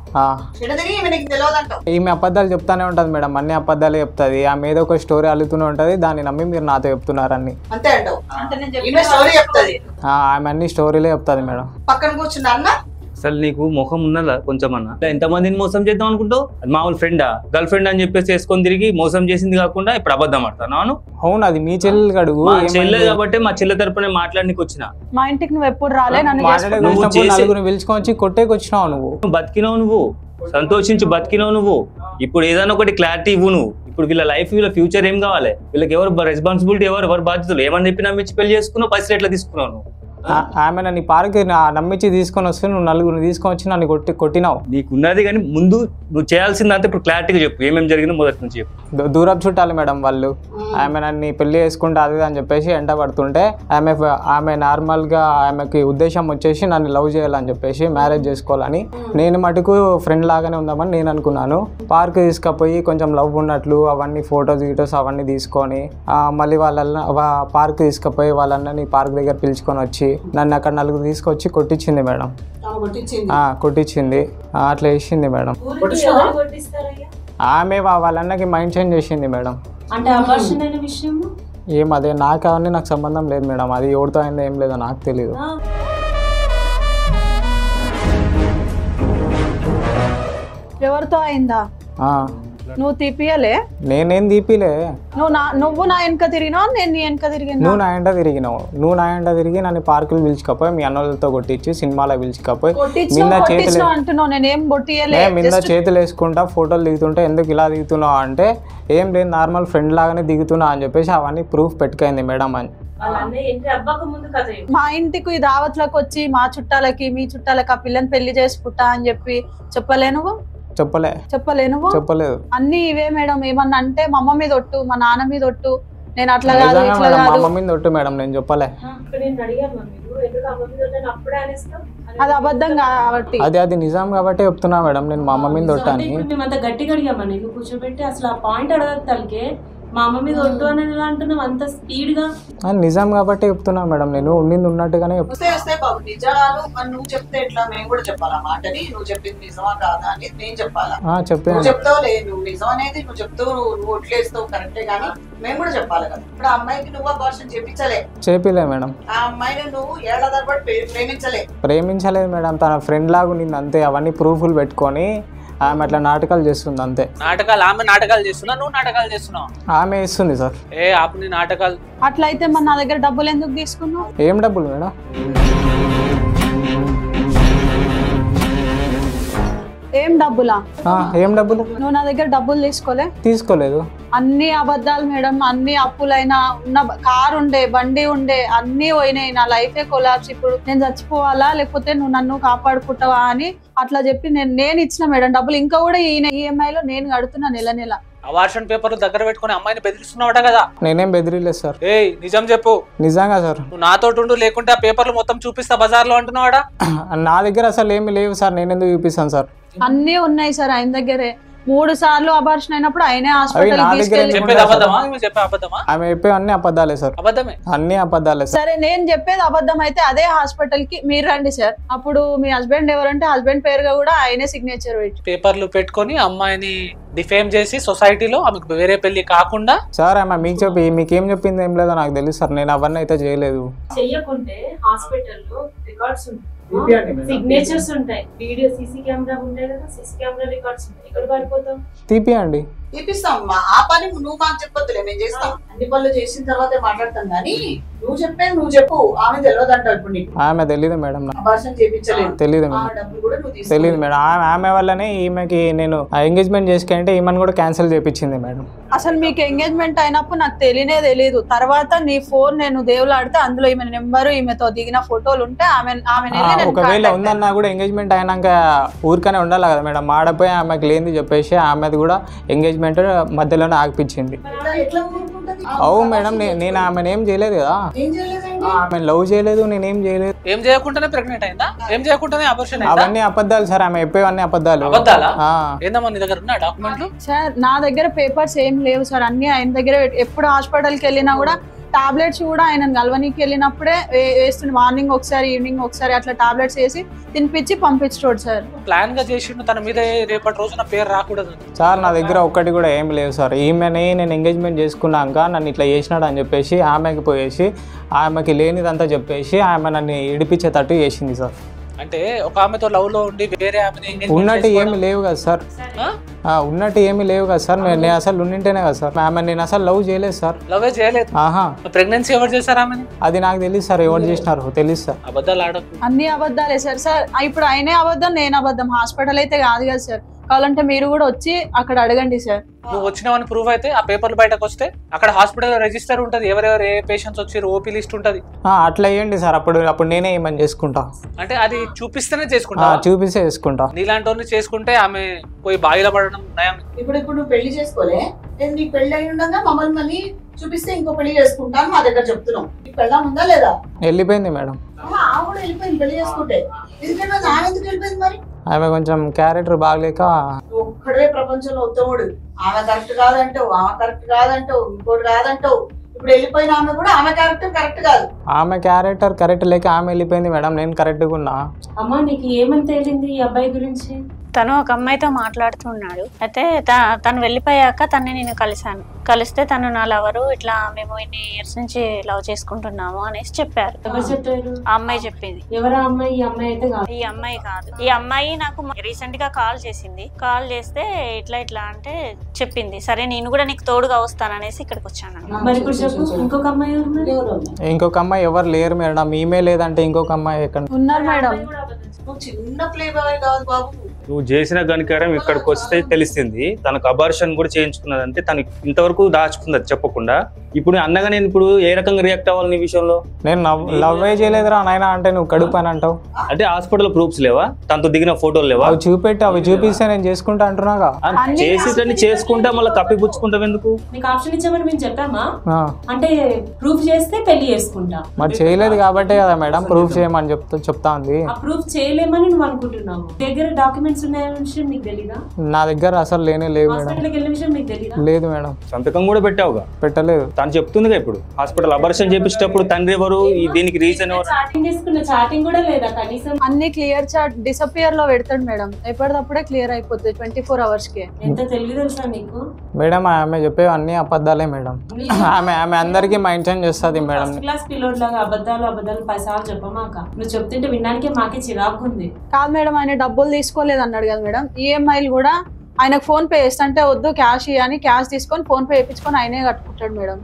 ఈమె నీకు తెలియదంటావు? ఈమె అబద్ధాలు చెప్తానే ఉంటది మేడం, అన్ని అబద్ధాలే చెప్తుంది. ఆమె ఏదో ఒక స్టోరీ అల్లుతూనే ఉంటది, దాన్ని నమ్మి మీరు నాతో చెప్తున్నారని. అంతే అంటావు? స్టోరీ చెప్తుంది, ఆమె అన్ని స్టోరీలే చెప్తుంది మేడం. పక్కన కూర్చున్నా అన్న అసలు నీకు ముఖం ఉన్నదా కొంచెం అన్న? ఎంతమందిని మోసం చేద్దాం అనుకుంటావు? అది మామూలు ఫ్రెండా, గర్ల్ ఫ్రెండ్ అని చెప్పేసి వేసుకొని తిరిగి మోసం చేసింది కాకుండా ఇప్పుడు అబద్ధం ఆడుతున్నాను. అవును, అది మీ చెల్లెలు గడుగు. మా చెల్లె కాబట్టి మా చెల్లె తరపునే మాట్లాడడానికి వచ్చిన. మా ఇంటికి నువ్వు ఎప్పుడు రాలే, నలుగురు పిలుచుకొని వచ్చి కొట్టేకి వచ్చినావు. నువ్వు బతికినావు, నువ్వు సంతోషించి బతికినావు. నువ్వు ఇప్పుడు ఏదైనా ఒకటి క్లారిటీ ఇవ్వు. నువ్వు ఇప్పుడు వీళ్ళ లైఫ్, వీళ్ళ ఫ్యూచర్ ఏం కావాలి, వీళ్ళకి ఎవరు రెస్పాన్సిబిలిటీ, ఎవరు బాధ్యతలు, ఏమని చెప్పి నమ్మించి పెళ్లి చేసుకున్నావు, పైసలు ఎట్లా తీసుకున్నావు నువ్వు? ఆమె నన్ను పార్క్ నమ్మించి తీసుకొని వస్తే నువ్వు నలుగురు తీసుకొని వచ్చి నన్ను కొట్టినావు. నీకున్నది కానీ ముందు నువ్వు చేయాల్సిందంతా ఇప్పుడు క్లారిటీగా చెప్పు, ఏమేమి జరిగిందో మొదటి నుంచి చెప్పు. దూరపు చుట్టాలి మేడం వాళ్ళు. ఆమె నన్ను పెళ్లి చేసుకుంటే అది అని చెప్పేసి ఎంట పడుతుంటే ఆమె నార్మల్గా ఆమెకి ఉద్దేశం వచ్చేసి నన్ను లవ్ చేయాలని చెప్పేసి మ్యారేజ్ చేసుకోవాలని. నేను మటుకు ఫ్రెండ్ లాగానే ఉందామని నేను అనుకున్నాను. పార్క్ తీసుకుపోయి కొంచెం లవ్ ఉన్నట్లు అవన్నీ ఫొటోస్ అవన్నీ తీసుకొని మళ్ళీ పార్క్ తీసుకుపోయి వాళ్ళని పార్క్ దగ్గర పిలుచుకొని వచ్చి నన్ను అక్కడ నలుగురు తీసుకొచ్చి కొట్టించింది మేడం. కొట్టించింది, అట్లా వేసింది మేడం. ఆమె వాళ్ళన్నకి మైండ్ చేంజ్ చేసింది మేడం. ఏం అదే నాకు అవన్నీ నాకు సంబంధం లేదు మేడం. అది ఎవరితో అయిందో ఏం లేదో నాకు తెలియదు. ఎవరితో అయిందా? నువ్వు తీపియలే? నేనేం తీపిలే. నువ్వు నా వెనక తిరిగినావు, నేను నీ వెనక తిరిగినా. నువ్వు నా ఎండ తిరిగినావు. నువ్వు నా ఎండ తిరిగి నన్ను పార్కులు పిలుచుకపోయి మీ అన్నలతో కొట్టించి సినిమాలో పిలుచుకపోయి మీద చేతులు వేసుకుంటా ఫోటోలు దిగుతుంటే ఎందుకు ఇలా దిగుతున్నావు అంటే ఏం లేదు నార్మల్ ఫ్రెండ్ లాగానే దిగుతున్నా అని చెప్పేసి అవన్నీ ప్రూఫ్ పెట్టుకైంది మేడం అని. మా ఇంటికి ఈ దావత్లకు వచ్చి మా చుట్టాలకి మీ చుట్టాలకి ఆ పిల్లని పెళ్లి చేసుకుంటా అని చెప్పి చెప్పలేను. చెప్పలేదు. అన్ని ఇవే మేడం. ఏమన్నా అంటే మా అమ్మ మీద ఒట్టు, మా నాన్న మీద ఒట్టు, నేను అట్లా కాదు నిజంగా ఇట్లా మేడం మా కాదు. అమ్మ మీద ఒట్టు మేడం, నేను చెప్పలే. ఇక్కడ నేను అడిగాను మీరు ఎందుకు అమ్మ మీద ఉంటాను అప్పుడే అనేస్తాం. అది అబద్ధం కాబట్టి అది నిజం కాబట్టి చెప్తున్నా మేడం, నేను మా అమ్మ మీద ఒట్టాను. ఇప్పుడు మేము అంత గట్టిగా అడిగామా నీకు కూర్చోబెట్టి అసలు ఆ పాయింట్ అడగక తలకే మా అమ్మ మీద ఒట్టు అని ఎలా అంటున్నావు అంత స్పీడ్ గా? నిజం కాబట్టి చెప్తున్నా మేడం, నేను ఉండింది ఉన్నట్టుగానే చెప్తున్నా. వస్తే బాబు నిజాలు మరి నువ్వు చెప్తే ఎట్లా? మేము కూడా చెప్పాలా మాటని? నువ్వు చెప్పింది నిజమా కాదా అని నేను చెప్పాలా? చెప్పాను. నువ్వు చెప్తావులే, నువ్వు నిజం అనేది నువ్వు చెప్తావు, నువ్వు ఒట్లేస్తావు కరెక్టే, కానీ మేము కూడా చెప్పాలి కదా. ఇప్పుడు ఆ అమ్మాయికి నువ్వు అబార్షన్ చేపించలే, చేపిలే మేడం. ఆ అమ్మాయిని నువ్వు ఏళ్ల తరబడి ప్రేమించలేదు మేడం, తన ఫ్రెండ్ లాగా నిన్ను అంతే. అవన్నీ ప్రూఫ్లు పెట్టుకొని ఆమె అట్లా నాటకాలు చేస్తుంది అంతే. నాటకాలు ఆమె నాటకాలు చేస్తున్నా, నువ్వు నాటకాలు చేస్తున్నావు? ఆమె ఇస్తుంది సార్. ఆపు నీ నాటకాలు. అట్లయితే మరి నా దగ్గర డబ్బులు ఎందుకు తీసుకున్నావు? ఏం డబ్బులు మేడం? ఏం డబ్బులా? ఏం డబ్బులు? నువ్వు నా దగ్గర డబ్బులు తీసుకోలేదు. అన్ని అబద్ధాలు మేడం, అన్ని అప్పులైనా, ఉన్న కారు ఉండే, బండి ఉండే, అన్ని పోయినాయి. నా లైఫే కొలాప్స్. ఇప్పుడు నేను చచ్చిపోవాలా లేకపోతే నువ్వు నన్ను కాపాడుకుంటావా అని అట్లా చెప్పి నేను ఇచ్చిన మేడం డబ్బులు. ఇంకా కూడా ఈఎంఐ లో నేను కడుతున్నా నెల నెల. అవార్షన్ పేపర్లు దగ్గర పెట్టుకుని అమ్మాయిని బెదిరిస్తున్నావుట కదా? నేనేం బెదిరిలేదు సార్. నిజం చెప్పు. నిజంగా సార్. నువ్వు నాతో ఉండు, లేకుంటే ఆ పేపర్లు మొత్తం చూపిస్తా బజార్ లో అంటున్నావాడా? నా దగ్గర అసలు ఏమి లేవు సార్, నేను ఎందుకు చూపిస్తాను సార్? అన్ని ఉన్నాయి సార్ ఆయన దగ్గరే. 3 సార్లు అబార్షన్ అయినప్పుడు ఆయనే హాస్పిటల్ ఆమె చెప్పే అన్ని అబద్ధాలే సార్. అబద్ధమే, అన్ని అబద్ధాలే సార్. సరే నేను చెప్పేది అబద్ధం అయితే అదే హాస్పిటల్ కి మీరు రండి సార్. అప్పుడు మీ హస్బెండ్ ఎవరంటే హస్బెండ్ పేరుగా కూడా ఆయనే సిగ్నేచర్ పెట్టి పేపర్లు పెట్టుకొని అమ్మాయిని డిఫేమ్ చేసి సొసైటీలో ఆమెకు వేరే పెళ్లి కాకుండా. సార్ ఆమె మీకేం చెప్పింది ఏం లేదో నాకు తెలుసు సార్, నేను అవన్నీ అయితే చేయలేదు. చెయ్యకుంటే హాస్పిటల్లో రికార్డ్స్ ఉంటాయి, సిగ్నేచర్స్ ఉంటాయి, వీడియో సీసీ కెమెరా ఉంటాయి కదా, సీసీ కెమెరా రికార్డ్స్ ఉంటాయి. ఎక్కడ పడిపోతాం? తీపియండి. తీపిస్తాం. ఆ పని నువ్వు మాకు చెప్పొద్దులే, మేము చేస్తాం. అన్ని పనులు చేసిన తర్వాతే మాట్లాడతాం. కానీ నువ్వు చెప్పేది నువ్వు చెప్పు. ఆమె తెలియదు అంటావు ఇప్పుడు నీకు? ఆమె తెలీదు మేడం, అబార్షన్ చేయించలేదు. తెలీదు మేడం, తెలీదు మేడం. ఆమె వల్లనే ఈమెకి నేను ఎంగేజ్మెంట్ చేసుకుంటే ఈమెను కూడా క్యాన్సిల్ చేయించింది మేడం. అసలు మీకు ఎంగేజ్మెంట్ అయినప్పుడు నాకు తెలియదు. తర్వాత నీ ఫోన్ నేను దేవులాడితే అందులో ఈమె నెంబరు, ఈమెతో దిగిన ఫోటోలు ఉంటే ఒకవేళ ఉందన్నా కూడా ఎంగేజ్మెంట్ అయినాక ఊరికనే ఉండాలి కదా మేడం. ఆడపోయి ఆమెకు లేనిది చెప్పేసి ఆమెది కూడా ఎంగేజ్మెంట్ మధ్యలోనే ఆగిపించింది. అవును మేడం, నేను ఆమెను ఏం చేయలేదు కదా, ఆమె లవ్ చేయలేదు, నేనేం చేయలేదు. ఏం చేయకుండానే ప్రెగ్నెంట్ అయిందా? ఏం చేయకుండానే అబార్షన్ అయిందా? అవన్నీ అబద్ధాలు సార్, ఆమె చెప్పేవన్నీ అబద్ధాలు. అబద్ధాలా? ఏందమ్మా నీ దగ్గర ఉన్న డాక్యుమెంట్లు? సార్ నా దగ్గర పేపర్స్ ఏం లేవు సార్, అన్ని ఆయన దగ్గర. ఎప్పుడు హాస్పిటల్కి వెళ్ళినా కూడా టాబ్లెట్స్ కూడా ఆయన కలవనీకి వెళ్ళినప్పుడే వేస్తుంది. మార్నింగ్ ఒకసారి, ఈవినింగ్ ఒకసారి అట్లా టాబ్లెట్స్ వేసి తినిపించి పంపించాడు సార్. ప్లాన్ గా చేసిండు తన మీద రేపటి రోజున పేరు రాకూడదు సార్. నా దగ్గర ఒక్కటి కూడా ఏం లేవు సార్. ఈమెని నేను ఎంగేజ్మెంట్ చేసుకున్నాక నన్ను ఇట్లా చేసినాడు అని చెప్పేసి ఆమెకి పోయేసి ఆమెకి లేనిదంతా చెప్పేసి ఆమె నన్ను ఇడిపించేటట్టు చేసింది సార్. అంటే ఒక ఆమెతో లవ్ లో ఉండి వేరే ఆమె ఉన్నట్టు ఏమి లేవు కదా సార్, ఉన్నట్టు ఏమి లేవు కదా సార్. నేను అసలు ఉండింటేనే కదా సార్. ఆమె నేను అసలు లవ్ చేయలేదు సార్. లవ్ చేయలేదు. ప్రెగ్నెన్సీ ఎవరు చేశారు ఆమెని? అది నాకు తెలియదు సార్, ఎవరు చేసినారు తెలియదు సార్. అబద్ధాలు ఆడకు. అన్ని అబద్ధాలే సార్. సార్ ఇప్పుడు ఆయనే అబద్ధం, నేను అబద్ధం. హాస్పిటల్ అయితే కాదు కదా సార్. కావాలంటే మీరు కూడా వచ్చి అక్కడ అడగండి సార్. నువ్వు వచ్చినావని ప్రూఫ్ అయితే ఆ పేపర్లు బయటకు వస్తే అక్కడ హాస్పిటల్ రిజిస్టర్ ఉంటది, ఎవరెవరు ఏ పేషెంట్స్ వచ్చారు, ఓపీ లిస్ట్ ఉంటది. అట్లా వేయండి సార్, అప్పుడు నేనే ఏమని చేసుకుంటా. అంటే అది చూపిస్తేనే చేసుకుంటా? చూపిస్తే చేసుకుంటా. నీలాంటి వాళ్ళని చేసుకుంటే ఆమె పోయి బావిలో పడడం నయం. ఇప్పుడు నువ్వు పెళ్లి చేసుకోలే, నీకు పెళ్లి అయి ఉండగా మమ్మల్ని మళ్ళీ చూపిస్తే ఇంకో పెళ్లి చేసుకుంటాను మా దగ్గర చెప్తున్నావు. నీకు పెళ్ళం ఉందా లేదా? వెళ్ళిపోయింది మేడం. కూడా వెళ్ళిపోయింది పెళ్లి చేసుకుంటే. ఎందుకంటే ఆమె ఎందుకు వెళ్ళిపోయింది మరి? ఆమె కొంచెం క్యారెక్టర్ బాగలేక. ఒక్కడే ప్రపంచంలో ఉత్తముడు. ఆమె కరెక్ట్ కాదంటావు, ఆమె కరెక్ట్ కాదంటావు, ఇంకోటి కాదంటావు. ఇప్పుడు వెళ్ళిపోయిన ఆమె కూడా ఆమె క్యారెక్టర్ కరెక్ట్ కాదు. ఆమె క్యారెక్టర్ కరెక్ట్ లేక ఆమె వెళ్ళిపోయింది మేడం. నేను కరెక్ట్గా ఉన్నా. అమ్మా నీకు ఏమని తేలింది ఈ అబ్బాయి గురించి? తను ఒక అమ్మాయితో మాట్లాడుతున్నాడు. అయితే తను వెళ్ళిపోయాక తన్ని నేను కలిశాను. కలిస్తే తను నా లవరు, ఇట్లా మేము ఇన్ని ఇయర్స్ నుంచి లవ్ చేసుకుంటున్నాము అనేసి చెప్పారు. ఎవరు చెప్పారు? ఆ అమ్మాయి చెప్పింది. ఎవరా అమ్మాయి? ఈ అమ్మాయి అయితే కాదు. ఈ అమ్మాయి కాదు. ఈ అమ్మాయి నాకు రీసెంట్ గా కాల్ చేసింది. కాల్ చేస్తే ఇట్లా అంటే చెప్పింది. సరే నేను కూడా నీకు తోడుగా వస్తాననేసి ఇక్కడికి వచ్చాను. మరి ఇప్పుడు చెప్పు, ఇంకొక అమ్మాయి ఇంకొక అమ్మాయి ఎవరు లేరు మేడం. ఈమె లేదంటే ఇంకొక అమ్మాయి ఎక్కడ ఉన్నారు మేడం? నువ్వు చిన్న ప్లే బాయ్ కాదు బాబు. నువ్వు చేసిన గనికారం ఇక్కడికి వస్తే తెలిసింది. తనకు అబార్షన్ కూడా చేయించుకున్నదంటే తను ఇంతవరకు దాచుకున్నది చెప్పకుండా ఇప్పుడు అన్నగా నేను ఇప్పుడు ఏ రకంగా రియాక్ట్ అవ్వాలి నీ విషయంలో? నేను లవ్ చేయలేదురా నాయన అంటే నువ్వు కడుపు అని అంటావు. అంటే హాస్పిటల్ ప్రూఫ్స్ లేవా? తనతో దిగిన ఫోటోలు లేవా? అవి చూపిస్తే నేను చేసుకుంటా అంటున్నాగా. చేసి చేసుకుంటా మళ్ళీ కప్పిపుచ్చుకుంటాం ఎందుకు? నీకు ఆప్షన్ ఇచ్చామని మేము చెప్పామా? అంటే ప్రూఫ్ చేస్తే పెళ్లి చేసుకుంటా. మరి చేయలేదు కాబట్టే కదా మేడం ప్రూఫ్ చేయమని చెప్తా ఉంది. ఆ ప్రూఫ్ చేయలేమని నువ్వు అనుకుంటున్నావు. దగ్గర డాక్యుమెంట్స్ ఉన్నాయనే విషయం నీకు తెలీదా? నా దగ్గర అసలు లేవు మేడం. హాస్పిటల్కి వెళ్ళిన విషయం నీకు తెలీదా? లేదు మేడం. సంతకం కూడా పెట్టావుగా? పెట్టలేదు. తను చెప్తుందిగా ఇప్పుడు హాస్పిటల్ అబార్షన్ చేపించేటప్పుడు తండ్రి ఎవరు, దీనికి రీజన్ ఎవరు? చాటింగ్ చేసుకున్న చాటింగ్ కూడా లేదా కనీసం? అన్ని క్లియర్ చాట్ డిసపియర్ లో పెడతాడు మేడం. ఎప్పటికప్పుడే క్లియర్ అయిపోతుంది 24 hours కి. ఎంత తెలివి తెలుసా నీకు? మేడం ఆమె చెప్పేవి అన్ని అబద్ధాలే మేడం. ఆమె అందరికి మెయింటైన్ చేస్తుంది మేడం. క్లాస్ పిల్లోడ్ లాగా అబద్ధాలు 10 సార్లు చెప్పమాక. నువ్వు చెప్తుంటే వినడానికే మాకే చిరాకు ఉంది. కాదు మేడం, ఆయన డబ్బులు తీసుకోలేదు అన్నాడు కదా మేడం. ఈఎంఐలు కూడా ఆయనకు ఫోన్ పే చేస్తుంటే వద్దు క్యాష్ ఇవ్వని క్యాష్ తీసుకొని ఫోన్ పే చేయించుకొని ఆయనే కట్టుకుంటాడు మేడం.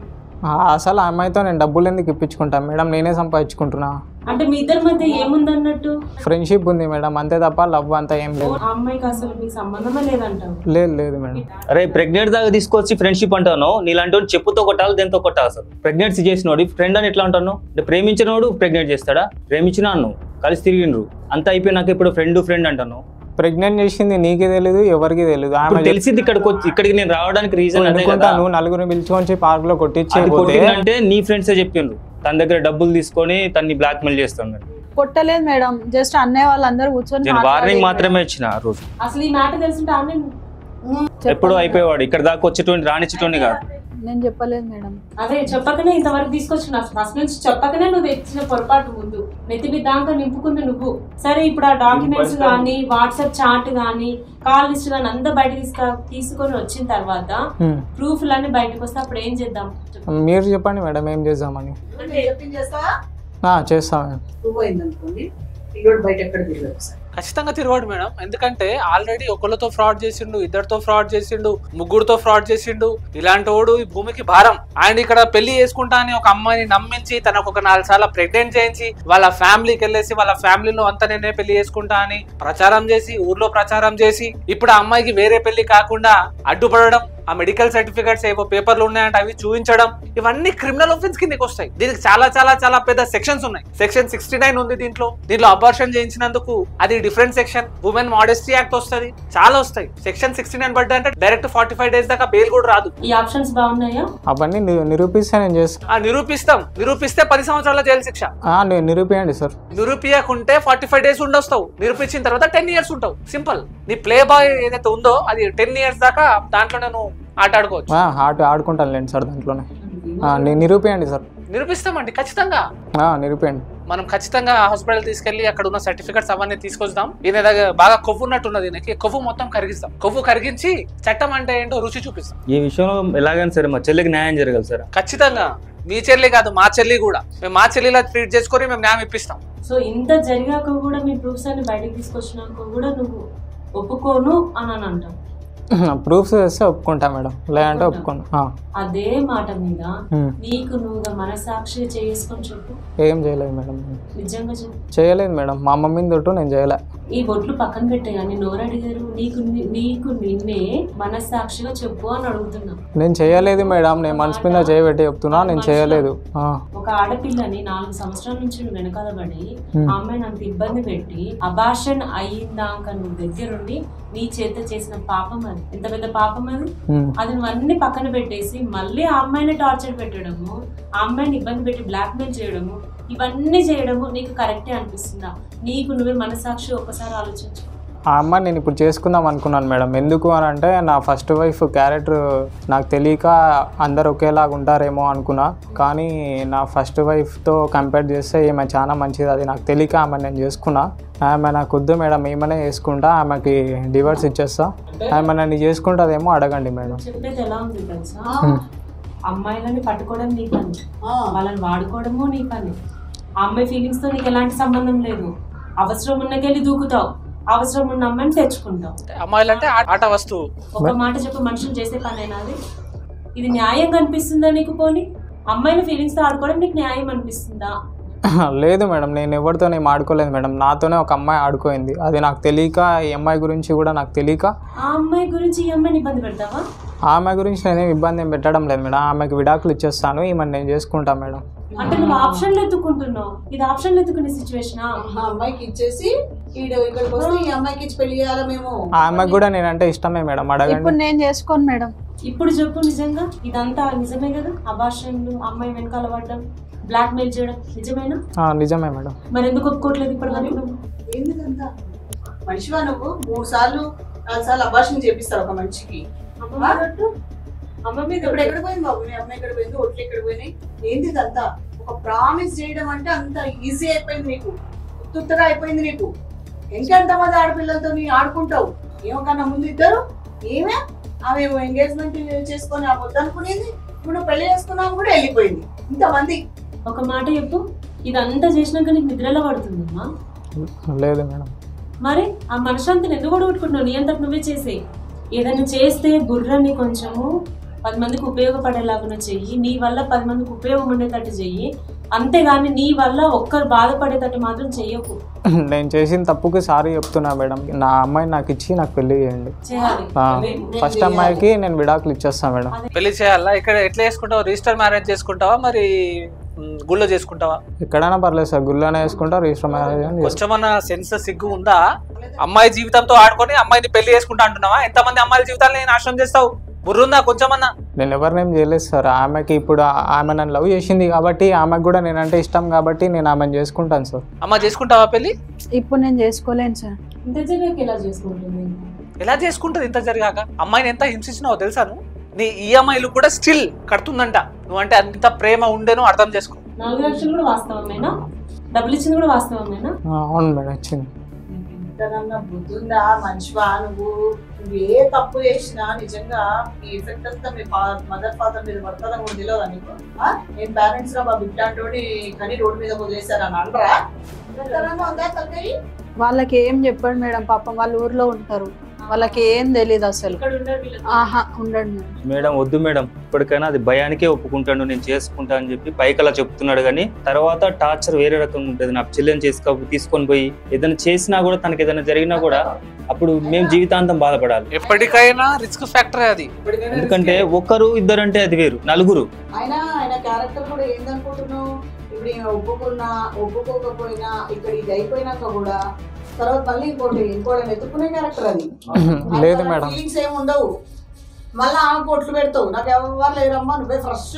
అసలు అమ్మాయితో నేను డబ్బులు ఎందుకు ఇప్పించుకుంటాను మేడం? నేనే సంపాదించుకుంటున్నా. అంటే మీ ఇద్దరి మధ్య ఏముందన్నట్టు? ఫ్రెండ్షిప్ ఉంది మేడం, అంతే తప్ప లవ్ అంతా ఏం లేదు. అమ్మాయికి అసలు మీకు సంబంధమే లేదంటావు? లేదు మేడం. అరే ప్రెగ్నెంట్ దాకా తీసుకొచ్చి ఫ్రెండ్షిప్ అంటాను. నీలాంటి చెప్పుతో కొట్టాలి, దేంతో కొట్టాలి? అసలు ప్రెగ్నెన్సీ చేసినోడు ఫ్రెండ్ అని ఎట్లా అంటాను? అంటే ప్రేమించినోడు ప్రెగ్నెంట్ చేస్తాడా? ప్రేమించినాను కలిసి తిరిగిండ్రు అంతా అయిపోయి నాకు ఇప్పుడు ఫ్రెండ్ అంటాను. ప్రెగ్నెంట్ చేసింది నీకే తెలియదు, ఎవరికి తెలియదు. ఆమె తెలిసింది ఇక్కడికి నేను రావడానికి రీజన్ నువ్వు నలుగురిని పిలుచుకొని పార్క్ లో అంటే నీ ఫ్రెండ్సే చెప్పిండ్రు తన దగ్గర డబ్బులు తీసుకొని తన్ని బ్లాక్ మెయిల్ చేస్తాను. కొట్టలేదు మేడం, జస్ట్ అన్నయ్య వాళ్ళందరూ కూర్చొని వార్నింగ్ మాత్రమే ఇచ్చిన. ఆ రోజు అసలు ఈ మాట తెలుసుంటే ఆమె ఎప్పుడు అయిపోయేవాడు, ఇక్కడ దాకా వచ్చేటువంటి రానిచ్చేటోని కాదు. నేను చెప్పలేదు మేడం. అదే చెప్పకనే ఇంతవరకు తీసుకొచ్చిన. ఫస్ట్ నుంచి చెప్పకనే నువ్వు తెచ్చిన పొరపాటు ముందు నెత్తి మీద దాకా నింపుకుంది నువ్వు. సరే ఇప్పుడు ఆ డాక్యుమెంట్స్ కానీ వాట్సాప్ చాట్ కానీ కాల్ లిస్ట్ కానీ అంతా బయటకు తీసుకొని వచ్చిన తర్వాత ప్రూఫ్లన్నీ బయటకు వస్తే అప్పుడు ఏం చేద్దాం? మీరు చెప్పండి మేడం ఏం చేద్దామని. చేస్తాం. ఖచ్చితంగా తిరగడు మేడం. ఎందుకంటే ఆల్రెడీ ఒకరితో ఫ్రాడ్ చేసిండు, ఇద్దరితో ఫ్రాడ్ చేసిండు, ముగ్గురుతో ఫ్రాడ్ చేసిండు. ఇలాంటి వాడు ఈ భూమికి భారం. ఆయన ఇక్కడ పెళ్లి చేసుకుంటా అని ఒక అమ్మాయిని నమ్మించి తనకు ఒక 4 సార్లు ప్రెగ్నెంట్ చేయించి వాళ్ళ ఫ్యామిలీకి వెళ్ళేసి వాళ్ళ ఫ్యామిలీలో అంతా నేనే పెళ్లి చేసుకుంటా అని ప్రచారం చేసి ఊర్లో ప్రచారం చేసి ఇప్పుడు ఆ అమ్మాయికి వేరే పెళ్లి కాకుండా అడ్డుపడడం, ఆ మెడికల్ సర్టిఫికేట్స్ ఏవో పేపర్లు ఉన్నాయంటే అవి చూపించడం, ఇవన్నీ క్రిమినల్ ఆఫెన్స్ కిందకి వస్తాయి. దీనికి చాలా చాలా చాలా పెద్ద సెక్షన్స్ ఉన్నాయి. సెక్షన్ 69 ఉంది దీంట్లో అబార్షన్ చేయించినందుకు అది different section. Women modesty act వస్తుంది, చాలా వస్తాయి. సెక్షన్ 69 పడ్డా అంటే డైరెక్ట్ 45 days దాకా బెయిల్ కూడా రాదు. ఈ ఆప్షన్స్ బాగున్నాయా? అవన్నీ నిరూపిస్తే నేను చేస్తాను. నిరూపిస్తే 10 సంవత్సరాల జైలు శిక్ష. నిరూపియండి సార్. నిరూపియకుంటే 45 days ఉండొస్తావు. నిరూపించిన తర్వాత 10 years ఉంటావు. సింపుల్. నీ ప్లే బాయ్ ఏదైతే ఉందో అది 10 years దాకా దాంట్లో నేను ఆట ఆడుకోవచ్చు. ఆడుకుంటాను లేండి సార్ దాంట్లోనే. నిరూపియండి సార్. నిరూపిస్తామండి ఖచ్చితంగా. నిరూపియండి. మనం ఖచ్చితంగా హాస్పిటల్ తీసుకెళ్లి అక్కడ ఉన్న సర్టిఫికెట్స్ అవన్నీ తీసుకొస్తాం. ఈయన దగ్గర బాగా కొవ్వు ఉన్నట్టున్నది, ఈయనకి కొవ్వు మొత్తం కరిగిస్తాం. కొవ్వు కరిగించి చట్టం అంటే ఏంటో రుచి చూపిస్తాం. ఈ విషయంలో ఎలాగైనా సరే మా చెల్లికి న్యాయం జరగాలి సార్. ఖచ్చితంగా. మీ చెల్లి కాదు మా చెల్లి కూడా, మేము మా చెల్లిలా ట్రీట్ చేసుకొని మేము న్యాయం ఇప్పిస్తాం. సో ఇంత జరిగాక కూడా మీ ప్రూఫ్స్ అన్ని బయటకు తీసుకొచ్చినాక కూడా నువ్వు ఒప్పుకోను అని అంటావు? ప్రూఫ్స్ వేస్తే ఒప్పుకుంటా మేడం, లేదంటే ఒప్పుకోను. అదే మాట మీద నీకు నువ్వుగా మనసాక్షి చేసుకొని చెప్పు. ఏం చేయలేదు మేడం. నిజంగా చెప్పు. చేయలేదు మేడం, మా మమ్మీని తోటి నేను చేయలే. ఈ బొట్లు పక్కన పెట్టే కానీ నోరు అడిగారు. నీకు నిన్నే మనసాక్షిగా చెప్పు అని అడుగుతున్నా. నేను చేయలేదు మేడం, నేను మనసు మీద చేయబెట్టి చెప్తున్నా, నేను చేయలేదు. ఒక ఆడపిల్లని 4 సంవత్సరాల నుంచి నువ్వు వెనకాలబడి ఆ అమ్మాయిని అంత ఇబ్బంది పెట్టి అబార్షన్ అయ్యిందాక నువ్వు దగ్గరుండి నీ చేత చేసిన పాపం అది. ఎంత పెద్ద పాపం అది. అది నువ్వు అన్ని పక్కన పెట్టేసి మళ్ళీ ఆ అమ్మాయిని టార్చర్ పెట్టడము, ఆ అమ్మాయిని ఇబ్బంది పెట్టి బ్లాక్ మెయిల్ చేయడము, ఇవన్నీ చేయడము నీకు కరెక్టే అనిపిస్తుందా? నీకు నువ్వే మనసాక్షి ఒక్కసారి ఆలోచించు. ఆ అమ్మాయిని నేను ఇప్పుడు చేసుకుందాం అనుకున్నాను మేడం. ఎందుకు అని అంటే నా ఫస్ట్ వైఫ్ క్యారెక్టర్ నాకు తెలియక అందరు ఒకేలాగా ఉంటారేమో అనుకున్నా. కానీ నా ఫస్ట్ వైఫ్తో కంపేర్ చేస్తే ఈమె చాలా మంచిది. అది నాకు తెలియక ఆమె నేను చేసుకున్నా. ఆమె నాకు వద్దు మేడం, ఏమైనా చేసుకుంటా, ఆమెకి డివోర్స్ ఇచ్చేస్తా. ఆమె నన్ను చేసుకుంటుందేమో అడగండి మేడం. చెప్పేది ఎలా ఉంది తెలుసా? అమ్మాయిలని పట్టుకోవడం నీ పని, వాళ్ళని వాడుకోవడము నీ పని. ఆ అమ్మాయి ఫీలింగ్స్ తో నీకు ఎలాంటి సంబంధం లేదు. అవసరం ఉన్నకెళ్ళి దూకుతావు, అవసరం ఉన్న అమ్మాయిని తెచ్చుకుంటావు. అమ్మాయిలు అంటే ఆట వస్తువు. ఒక మాట చెప్పు, మనుషులు చేసే పనేనా అది? ఇది న్యాయంగా అనిపిస్తుందా నీకు? పోనీ అమ్మాయిల ఫీలింగ్స్ తో ఆడుకోవడం నీకు న్యాయం అనిపిస్తుందా? లేదు మేడం, నేను ఎవరితో నేను ఆడుకోలేదు మేడం. నాతోనే ఒక అమ్మాయి ఆడుకోయింది. అది నాకు తెలియక, ఈ అమ్మాయి గురించి కూడా నాకు తెలియక. ఆ అమ్మాయి గురించి ఈ అమ్మాయిని ఇబ్బంది పెడతావా? ఆ అమ్మాయి గురించి నేనేం ఇబ్బంది ఏం పెట్టడం లేదు మేడం. ఆమెకి విడాకులు ఇచ్చేస్తాను, ఈమెను నేను చేసుకుంటా మేడం. అంటే నువ్వు ఆప్షన్లు ఎత్తుకుంటున్నావు. ఇది ఆప్షన్లు ఎత్తుకునే సిచ్యువేషన్. ఆ అమ్మాయికి ఇచ్చేసి ఇక్కడికి వస్తే ఈ అమ్మాయికి ఇచ్చి పెళ్లి చేయాలా మేము? ఆ అమ్మాయికి కూడా నేనంటే ఇష్టమే మేడం, అడగండి. ఇప్పుడు నేను చేసుకోను మేడం. ఇప్పుడు చెప్పు, నిజంగా ఇదంతా నిజమే కదా? అభాషణలు, అమ్మాయి వెనకాల పడ్డం, బ్లాక్ మెయిల్ చేయడం నిజమేనా? నిజమే మేడం. మరి ఎందుకు ఒప్పుకోవట్లేదు ఇప్పటి వరకు? ఏంటిదంతా మనిషివా నువ్వు? 3 సార్లు 4 సార్లు అభాషణ చేపిస్తారు ఒక మనిషికి. అమ్మ మీద ఇప్పుడు ఎక్కడ పోయింది బాబు? మీ అమ్మాయి ఎక్కడ పోయింది? ఒట్లు ఎక్కడ పోయినాయి? ఏంది ఇదంతా? ఒక ప్రామిస్ చేయడం అంటే అంత ఈజీ అయిపోయింది నీకు, ఉత్తుగా అయిపోయింది నీకు. ఇంకెంతమంది ఆడపిల్లలతో నీ ఆడుకుంటావు? ఏమకన్నా ముందు ఇద్దరు ఏమే ఆమె ఎంగేజ్మెంట్ చేసుకొని ఆ వద్దు అనుకునేది, ఇప్పుడు పెళ్లి చేసుకున్నావు కూడా వెళ్ళిపోయింది. ఇంతమంది ఒక మాట చెప్పు, ఇదంతా చేసినాక నీకు నిద్రలో పడుతుందమ్మా? లేదు మేడం. మరి ఆ మనశ్శాంతిని ఎందుకు కూడా కొట్టుకుంటున్నావు? నీ అంతకు నువ్వే చేసే. ఏదైనా చేస్తే బుర్రని కొంచెము 10 మందికి ఉపయోగపడేలాగా చెయ్యి. నీ వల్ల 10 మందికి ఉపయోగం ఉండేటట్టు చెయ్యి. అంతేగాని నీ వల్ల ఒక్కరు బాధపడేటట్టు మాత్రం చెయ్యకు. నేను చేసిన తప్పుకి సారీ చెప్తున్నా మేడం. నా అమ్మాయి నాకు ఇచ్చి నాకు పెళ్లి చేయండి. ఫస్ట్ అమ్మాయికి నేను విడాకులు ఇచ్చేస్తాను మేడం. పెళ్లి చేయాలా? ఇక్కడ ఎట్లా చేసుకుంటావు? రిజిస్టర్ మ్యారేజ్ చేసుకుంటావా, మరి గుళ్ళో చేసుకుంటావా? ఎక్కడైనా పర్లేదు సార్, గుళ్ళోనే చేసుకుంటా, రిజిస్టర్ మ్యారేజ్. కొంచెమన్నా సెన్స్ సిగ్గు ఉందా? అమ్మాయి జీవితంతో ఆడుకొని అమ్మాయిని పెళ్లి చేసుకుంటా అంటున్నావా? ఎంతమంది అమ్మాయిల జీవితాన్ని నాశనం చేస్తావు? బుర్రుందా కొంచెమన్నా? నేను ఎవరినేం చేయలేదు సార్. ఆమెకి ఇప్పుడు ఆమె నన్ను లవ్ చేసింది కాబట్టి, ఆమెకు కూడా నేనంటే ఇష్టం కాబట్టి నేను ఆమెను చేసుకుంటాను సార్. అమ్మ చేసుకుంటావా పెళ్లి? ఇప్పుడు నేను చేసుకోలేను సార్. ఇంత జరిగాక ఎలా చేసుకుంటుంది? ఎలా చేసుకుంటుంది ఇంత జరిగాక? అమ్మాయిని ఎంత హింసించినావో తెలుసా నువ్వు? నీ ఈఎంఐలు కూడా స్టిల్ కడుతుందంట. నువ్వంటే అంత ప్రేమ ఉండేనో అర్థం చేసుకో. 4 లక్షలు కూడా వాస్తవమేనా? డబ్బులు ఇచ్చింది కూడా వాస్తవమేనా? అవును మేడం, ఇచ్చింది. ఇంతనన్నా బుద్ధుందా మనిషివా నువ్వు? నువ్వు ఏ తప్పు చేసినా నిజంగా ఈ ఎఫెక్ట్ అంతా మీ మదర్ ఫాదర్ మీద పడుతుందని కూడా తెలియదా నీకు? నేను పేరెంట్స్ గా మా బిడ్డాంటోని కానీ రోడ్డు మీద వదిలేశారని అనరా? ఇంతనన్నా ఉందా తల్లి? వాళ్ళకి ఏం చెప్పండి మేడం, పాపం వాళ్ళు ఊర్లో ఉంటారు, వాళ్ళకి ఏం తెలియదు అసలు. ఆహా ఉండండి మేడం. వద్దు మేడం, ఇప్పటికైనా అది భయానికే ఒప్పుకుంటాడు, నేను చేసుకుంటా అని చెప్పి పైకలా చెప్తున్నాడు. కానీ తర్వాత టార్చర్ వేరే రకంగా ఉంటుంది. నాకు చెల్లెని తీసుకొని పోయి ఏదైనా చేసినా కూడా, తనకి ఏదైనా జరిగినా కూడా అప్పుడు మేము జీవితాంతం బాధపడాలి. ఎప్పటికైనా రిస్క్ ఫ్యాక్టర్ అది. ఎందుకంటే ఒకరు ఇద్దరు అంటే అది వేరు, నలుగురు. ఆయన క్యారెక్టర్ కూడా ఏందనుకుంటున్నావు? ఇప్పుడు ఒప్పుకున్నా ఒప్పుకోకపోయినా ఇక్కడ ఇది అయిపోయినాక కూడా తర్వాత మళ్ళీ ఇంకోటి ఎత్తుకునే క్యారెక్టర్ అది. లేదు మేడం, ఫీలింగ్స్ ఏమి ఉండవు. మళ్ళీ ఆమె పొట్లు పెడతావు. నాకు ఎవరు లేరమ్మా, నువ్వే ఫ్రెష్,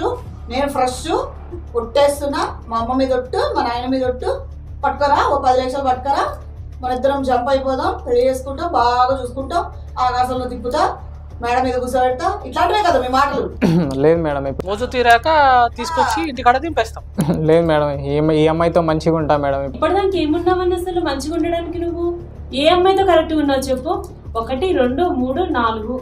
నేను ఫ్రెష్, కొట్టేస్తున్నా, మా అమ్మ మీద ఒట్టు, మా నాయన మీద ఒట్టు, పట్టుకరా, ఓ 10 లక్షలు పట్టుకరా, మన ఇద్దరం జంప్ అయిపోదాం, పెళ్లి చేసుకుంటాం, బాగా చూసుకుంటాం, ఆకాశంలో తిప్పుతా, మేడం మీద కూర్చోబెడతా, ఇట్లాంటివే కదా మీ మాటలు. లేదు మేడం, మోజు తీరాక తీసుకొచ్చి ఇంటికాడ దింపేస్తాం. లేదు మేడం, ఈ అమ్మాయితో మంచిగా ఉంటా మేడం. ఇప్పటిదానికి ఏమున్నావని అసలు మంచిగా ఉండడానికి? నువ్వు ఏ అమ్మాయితో కరెక్ట్గా ఉన్నావు చెప్పు? 1 2 3 4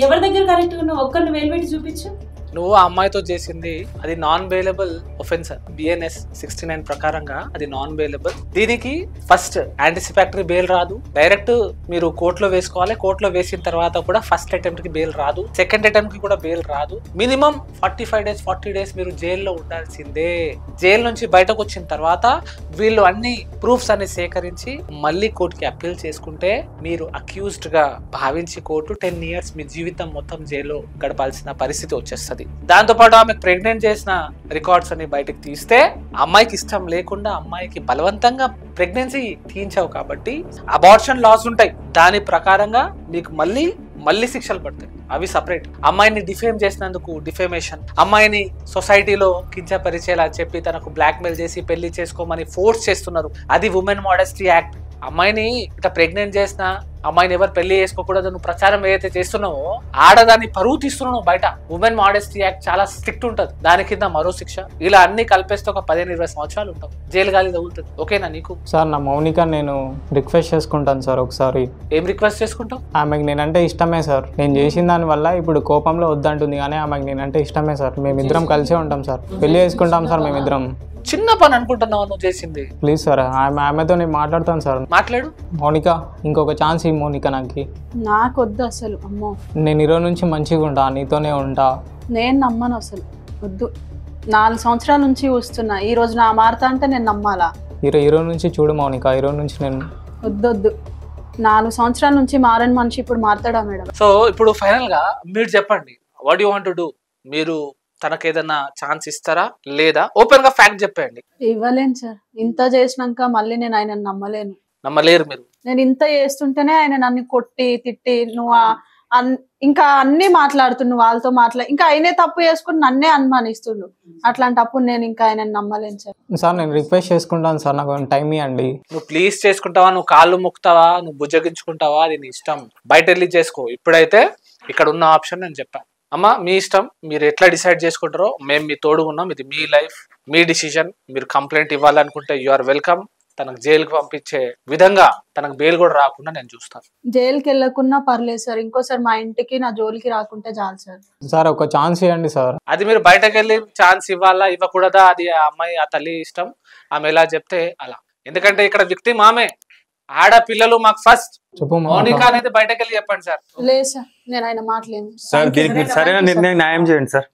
ఎవరి దగ్గర కరెక్ట్గా ఉన్నావు? ఒక్కరిని వేలు పెట్టి చూపించు. నువ్వు ఆ అమ్మాయితో చేసింది అది నాన్ బెయిలబుల్ ఒఫెన్స్. BNS 69 ప్రకారంగా అది నాన్ బెయిలబుల్. దీనికి ఫస్ట్ యాంటిసిపాక్టరీ బెయిల్ రాదు, డైరెక్ట్ మీరు కోర్టులో వేసుకోవాలి. కోర్టులో వేసిన తర్వాత కూడా ఫస్ట్ అటెంప్ట్ కి బెయిల్ రాదు, సెకండ్ అటెంప్ట్ కి కూడా బెయిల్ రాదు. మినిమం 45 days 40 days మీరు జైల్లో ఉండాల్సిందే. జైలు నుంచి బయటకు వచ్చిన తర్వాత వీళ్ళు అన్ని ప్రూఫ్స్ అన్ని సేకరించి మళ్ళీ కోర్టుకి అప్పీల్ చేసుకుంటే మీరు అక్యూజ్డ్ గా భావించి కోర్టు 10 years మీ జీవితం మొత్తం జైల్లో గడపాల్సిన పరిస్థితి వచ్చేస్తుంది. దాంతో పాటు ఆమె ప్రెగ్నెంట్ చేసిన రికార్డ్స్ అన్ని బయటకు తీస్తే అమ్మాయికి ఇష్టం లేకుండా అమ్మాయికి బలవంతంగా ప్రెగ్నెన్సీ తీయించావు కాబట్టి అబార్షన్ లాస్ ఉంటాయి. దాని ప్రకారంగా మీకు మళ్ళీ శిక్షలు పడతాయి. అవి సపరేట్. అమ్మాయిని డిఫేమ్ చేసినందుకు డిఫేమేషన్, అమ్మాయిని సొసైటీలో కించపరిచేలా చెప్పి తనకు బ్లాక్ మెయిల్ చేసి పెళ్లి చేసుకోమని ఫోర్స్ చేస్తున్నారు. అది ఉమెన్ మోడెస్టీ యాక్ట్. అమ్మాయిని ఇట్లా ప్రెగ్నెంట్ చేసిన అమ్మాయిని ఎవరు పెళ్లి చేసుకోకూడదు నువ్వు ప్రచారం ఏదైతే చేస్తున్నావో ఆడదాన్ని పరువు తీస్తున్నావు బయట. ఉమెన్ మోడెస్టీ యాక్ట్ చాలా స్ట్రిక్ట్ ఉంటుంది, దాని కింద మరో శిక్ష. ఇలా అన్ని కలిపేస్తే ఒక 15-20 సంవత్సరాలు ఉంటావు, జైలు గాలి తగులుతుంది. ఓకేనా నీకు? సార్ నా మౌనిక నేను రిక్వెస్ట్ చేసుకుంటాను సార్ ఒకసారి. ఏం రిక్వెస్ట్ చేసుకుంటావు? ఆమెకు నేనంటే ఇష్టమే సార్. నేను చేసిన దాని వల్ల ఇప్పుడు కోపంలో వద్దంటుంది, కానీ ఆమెకు నేనంటే ఇష్టమే సార్. మేమిద్దరం కలిసే ఉంటాం సార్, పెళ్లి చేసుకుంటాం సార్ మేమిద్దరం. చిన్న పని అనుకుంటున్నావు నువ్వు చేసింది. ప్లీజ్ సార్, ఆమెతో నేను మాట్లాడతాను సార్. మాట్లాడు. మౌనిక ఇంకొక ఛాన్స్ ఈ మౌనిక నాకు వద్దు అసలు. అమ్మో నేను ఈరోజు నుంచి మంచిగా ఉంటా, నీతోనే ఉంటా. నేను నమ్మను అసలు, వద్దు. 4 సంవత్సరాల నుంచి చూస్తున్నా. ఈ రోజు నా మారతా అంటే నేను నమ్మాలా? ఈరోజు నుంచి చూడు మౌనిక, ఈరోజు నుంచి నేను వద్దొద్దు. 4 సంవత్సరాల నుంచి మారని మనిషి ఇప్పుడు మారతాడా మేడం? సో ఇప్పుడు ఫైనల్ గా మీరు చెప్పండి, what you want to do? మీరు తనకు ఏదైనా ఛాన్స్ ఇస్తారా లేదా? ఓపెన్ గా ఫ్యాక్ట్ చెప్పండి. ఇవ్వలేను సార్. ఇంత చేసినాక మళ్ళీ నేను ఆయన నమ్మలేను. నమ్మలేరు మీరు? నేను ఇంత చేస్తుంటేనే ఆయన నన్ను కొట్టి తిట్టి నువ్వు ఇంకా అన్ని మాట్లాడుతుండు, వాళ్ళతో ఇంకా ఆయనే తప్పు చేసుకుని నన్నే అనుమానిస్తుండు. అట్లాంటప్పుడు నేను ఇంకా ఆయన నమ్మలేను సార్. సార్ నేను రిక్వెస్ట్ చేసుకుంటాను సార్, నాకు టైం ఇవ్వండి. నువ్వు ప్లీజ్ చేసుకుంటావా, నువ్వు కాళ్ళు ముక్తావా, నువ్వు బుజ్జగించుకుంటావా, అది నీ ఇష్టం. బయట వెళ్ళి చేసుకో. ఇప్పుడైతే ఇక్కడ ఉన్న ఆప్షన్ నేను చెప్పాను. అమ్మ మీ ఇష్టం, మీరు ఎట్లా డిసైడ్ చేసుకుంటారో మేము మీ తోడు ఉన్నాం. ఇది మీ లైఫ్, మీ డిసిజన్. మీరు కంప్లైంట్ ఇవ్వాలనుకుంటే యు ఆర్ వెల్కమ్. తనకు జైలుకి పంపించే విధంగా తనకు బెయిల్ కూడా రాకుండా నేను చూస్తాను. జైలుకి వెళ్ళకున్నా పర్లేదు సార్, ఇంకోసారి మా ఇంటికి నా జోలికి రాకుంటే చాలు సార్. సార్ ఒక ఛాన్స్ ఇవ్వండి సార్. అది మీరు బయటకు వెళ్ళి ఛాన్స్ ఇవ్వాలా ఇవ్వకూడదా అది ఆ అమ్మాయి ఆ తల్లి ఇష్టం. ఆమె ఎలా చెప్తే అలా. ఎందుకంటే ఇక్కడ విక్టిమ్ ఆమె. ఆడపిల్లలు మాకు ఫస్ట్. చెప్పు మౌనిక అనేది బయటకు వెళ్ళి చెప్పండి సార్. లేదు సార్, నేను ఆయన మాట్లాడలేను సార్. దీనికి మీరు సరైన నిర్ణయం న్యాయం చేయండి సార్.